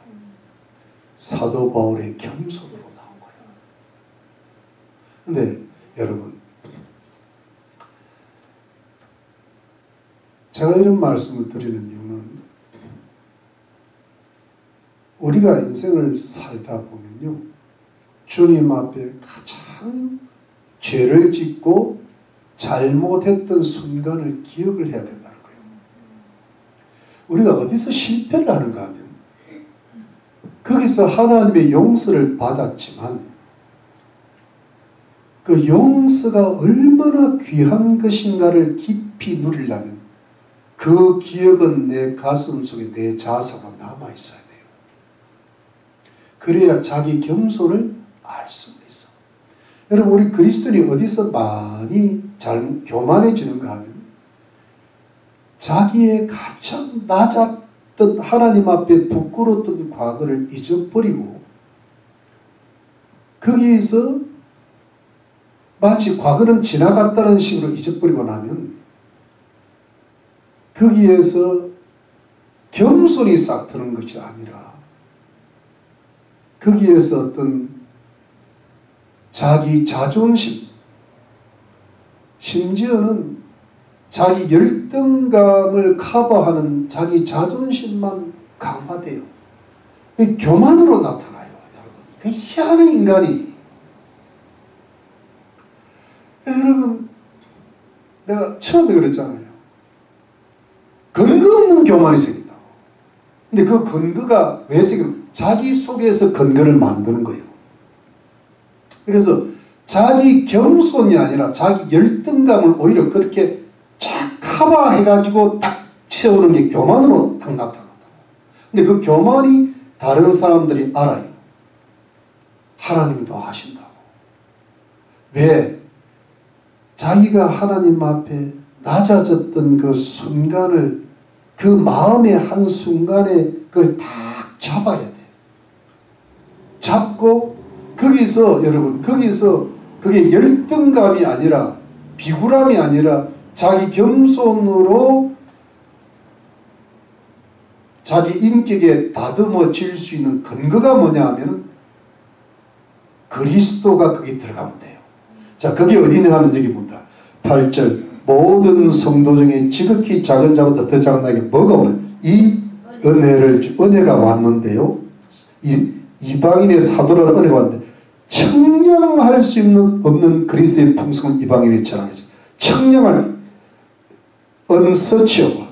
사도 바울의 겸손으로 나온 거예요. 근데 여러분 제가 이런 말씀을 드리는 이유는 우리가 인생을 살다 보면요 주님 앞에 가장 죄를 짓고 잘못했던 순간을 기억을 해야 된다는 거예요. 우리가 어디서 실패를 하는가 하면 거기서 하나님의 용서를 받았지만 그 용서가 얼마나 귀한 것인가를 깊이 누리려면 그 기억은 내 가슴 속에 내 자아상으로 남아있어야 돼요. 그래야 자기 겸손을 알 수가 있어. 여러분 우리 그리스도인이 어디서 많이 교만해지는가 하면 자기의 가장 낮았던 하나님 앞에 부끄러웠던 과거를 잊어버리고 거기에서 마치 과거는 지나갔다는 식으로 잊어버리고 나면 거기에서 겸손이 싹 드는 것이 아니라 거기에서 어떤 자기 자존심 심지어는 자기 열등감을 커버하는 자기 자존심만 강화돼요. 교만으로 나타나요. 여러분. 그 희한한 인간이. 여러분 내가 처음에 그랬잖아요. 근거 없는 교만이 생긴다고. 근데 그 근거가 왜 생기냐면 자기 속에서 근거를 만드는 거예요. 그래서 자기 겸손이 아니라 자기 열등감을 오히려 그렇게 쫙 커버해가지고 딱 채우는 게 교만으로 딱 나타난다. 근데 그 교만이 다른 사람들이 알아요. 하나님도 하신다고. 왜? 자기가 하나님 앞에 낮아졌던 그 순간을 그 마음의 한 순간에 그걸 딱 잡아야 돼. 잡고 거기서 여러분 거기서 그게 열등감이 아니라 비굴함이 아니라 자기 겸손으로 자기 인격에 다듬어질 수 있는 근거가 뭐냐 하면 그리스도가 거기 들어가면 돼요. 자, 그게 어디냐 하면 여기 봅니다. 8절 모든 성도 중에 지극히 작은 자보다 더 작은 나에게 뭐가 오는 이 은혜가 왔는데요. 이방인의 사도라는 은혜가 왔는데 청량할 수 없는 그리스도의 풍성을 이방인이 전하겠죠. 청량할 unsearchable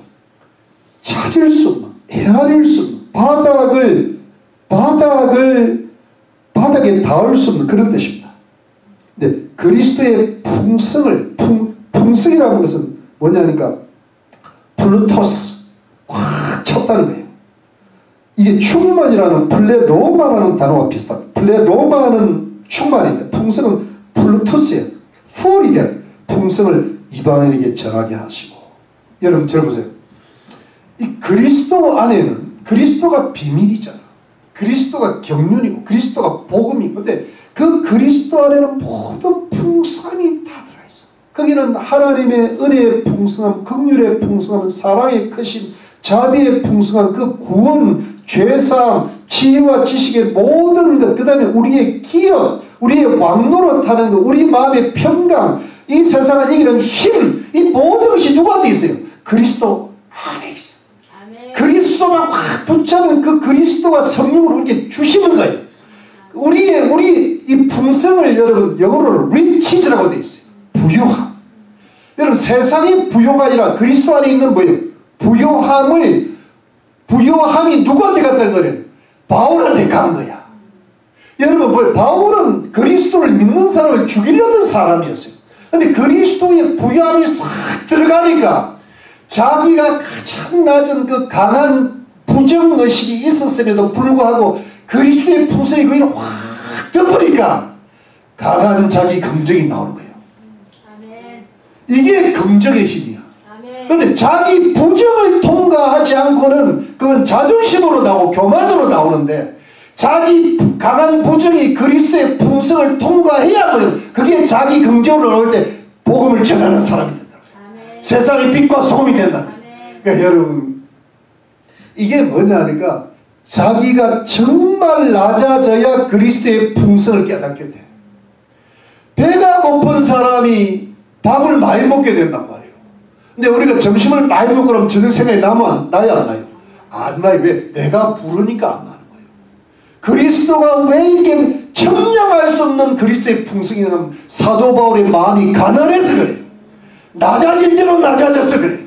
찾을 수 없는 헤아릴 수 없는 바닥에 닿을 수 없는 그런 뜻입니다. 근데 그리스도의 풍성이라는 것은 뭐냐니까 플루토스 확 쳤다는 거예요. 이게 충만이라는 플레로마라는 단어와 비슷합니다. 플레로마는 충만인데 풍성은 플루토스예요. 풀이 된 풍성을 이방인에게 전하게 하시고. 여러분 잘 보세요. 이 그리스도 안에는 그리스도가 비밀이잖아. 그리스도가 경륜이고 그리스도가 복음이고 근데 그 그리스도 안에는 모든 풍성함이 다 들어있어. 거기는 하나님의 은혜의 풍성함, 긍휼의 풍성함, 사랑의 크심, 자비의 풍성함, 그 구원, 죄사함, 지혜와 지식의 모든 것, 그 다음에 우리의 기업, 우리의 왕노릇하는 것, 우리 마음의 평강, 이 세상을 이기는 힘, 이 모든 것이 누구한테 있어요? 그리스도 안에 있어요. 아멘. 그리스도만 확 붙잡은 그 그리스도가 성령으로 이렇게 주시는 거예요. 우리 이 풍성을 여러분 영어로 riches라고 되어 있어요. 부요함. 여러분 세상의 부요가 아니라 그리스도 안에 있는 뭐예요? 부요함이 누구한테 갔다는 거예요? 바울한테 간 거야. 여러분 뭐예요? 바울은 그리스도를 믿는 사람을 죽이려던 사람이었어요. 근데 그리스도의 부요함이 싹 들어가니까 자기가 가장 낮은 그 강한 부정의식이 있었음에도 불구하고 그리스도의 풍성이 그를 확 덮으니까 강한 자기 긍정이 나오는 거예요. 아멘. 이게 긍정의 힘이야. 아멘. 그런데 자기 부정을 통과하지 않고는 그건 자존심으로 나오고 교만으로 나오는데 자기 강한 부정이 그리스도의 풍성을 통과해야만 그게 자기 긍정으로 나올 때 복음을 전하는 사람이 된다. 아멘. 세상의 빛과 소금이 된다. 아멘. 그러니까 여러분 이게 뭐냐 하니까 자기가 정말 낮아져야 그리스도의 풍성을 깨닫게 돼. 배가 고픈 사람이 밥을 많이 먹게 된단 말이에요. 근데 우리가 점심을 많이 먹고 그러면 저녁 생각이 나요 안 나요? 안 나요. 왜? 내가 부르니까 안 나는 거예요. 그리스도가 왜 이렇게 청량할 수 없는 그리스도의 풍성이 나면 사도 바울의 마음이 가난해서 그래요. 낮아질 대로 낮아져서 그래요.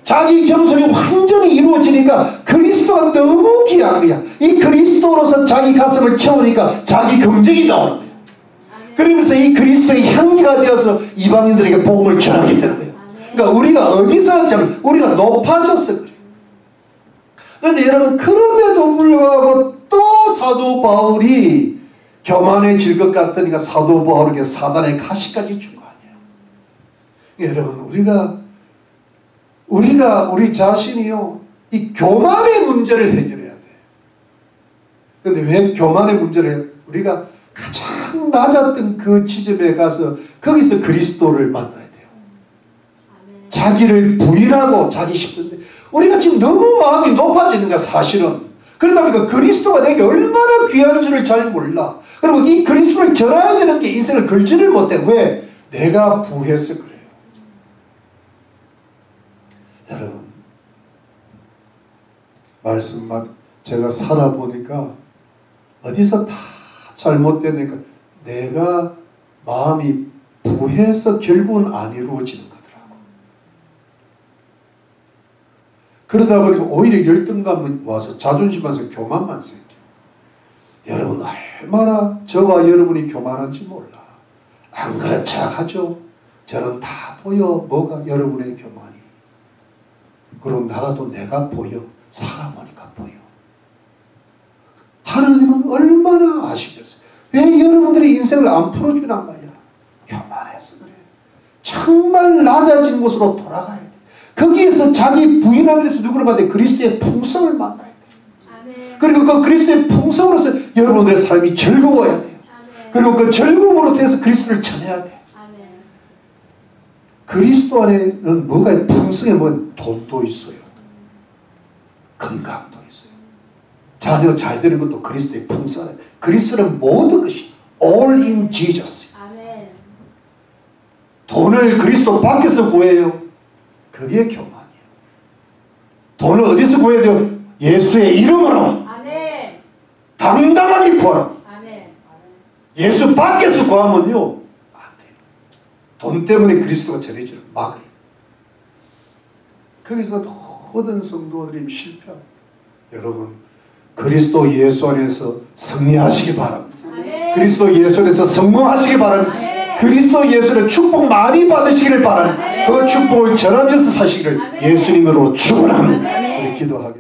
자기 겸손이 완전히 이루어지니까 그리스도가 너무 귀한 거야. 이 그리스도로서 자기 가슴을 채우니까 자기 긍정이 나오는 거예요. 그러면서 이 그리스도의 향기가 되어서 이방인들에게 복음을 전하게 되는 거예요. 그러니까 우리가 어디서 우리가 높아졌어 그래요. 그런데 여러분 그럼에도 불구하고 또 사도 바울이 교만해질 것 같으니까 사도 바울에게 사단의 가시까지 준 거 아니에요. 여러분 우리 자신이요 이 교만의 문제를 해결해야 돼. 그런데 왜 교만의 문제를 해요? 우리가 가장 낮았던 그 지점에 가서 거기서 그리스도를 만나야 돼요. 아멘. 자기를 부인하고 자기 싶은데 우리가 지금 너무 마음이 높아지는 거야 사실은. 그러다 보니까 그리스도가 내게 얼마나 귀한 줄을 잘 몰라. 그리고 이 그리스도를 전해야 되는 게 인생을 걸지를 못해. 왜? 내가 부해서 그래요. 여러분 말씀 제가 살아보니까 어디서 다 잘못되니까 내가 마음이 부해서 결국은 안 이루어지는 거더라고. 그러다 보니까 오히려 열등감은 와서 자존심만 생겨 교만만 생겨. 여러분 얼마나 저와 여러분이 교만한지 몰라. 안 그런 척 하죠. 저는 다 보여. 뭐가 여러분의 교만이. 그럼 나가도 내가 보여. 살아보니까 보여. 하나님은 얼마나 아시겠어요. 왜 여러분들의 인생을 안 풀어주란 말이야. 교만해서 그래. 정말 낮아진 곳으로 돌아가야 돼. 거기에서 자기 부인하면서 누구를 받아? 그리스도의 풍성을 만나야 돼. 아멘. 그리고 그 그리스도의 풍성으로서 여러분들의 삶이 즐거워야 돼요. 아멘. 그리고 그 즐거움으로 돼서 그리스도를 전해야 돼. 아멘. 그리스도 안에는 뭐가 있어요? 풍성에 보면 돈도 있어요. 건강도 있어요. 자녀 잘 되는 것도 그리스도의 풍성. 그리스도는 모든 것이 all in Jesus. 아멘. 돈을 그리스도 밖에서 구해요. 그게 교만이에요. 돈을 어디서 구해야 돼요? 예수의 이름으로. 아멘. 당당하게 구하라. 아멘. 예수 밖에서 구하면요 안 돼요. 돈 때문에 그리스도가 전해지는 막아요. 거기서 모든 성도들이 실패하고 여러분 그리스도 예수 안에서 승리하시기 바랍니다. 아멘. 그리스도 예수 안에서 성공하시기 바랍니다. 아멘. 그리스도 예수의 축복 많이 받으시기를 바랍니다. 아멘. 그 축복을 전하면서 사시기를 아멘. 예수님으로 축원합니다. 아멘. 우리 기도하겠습니다.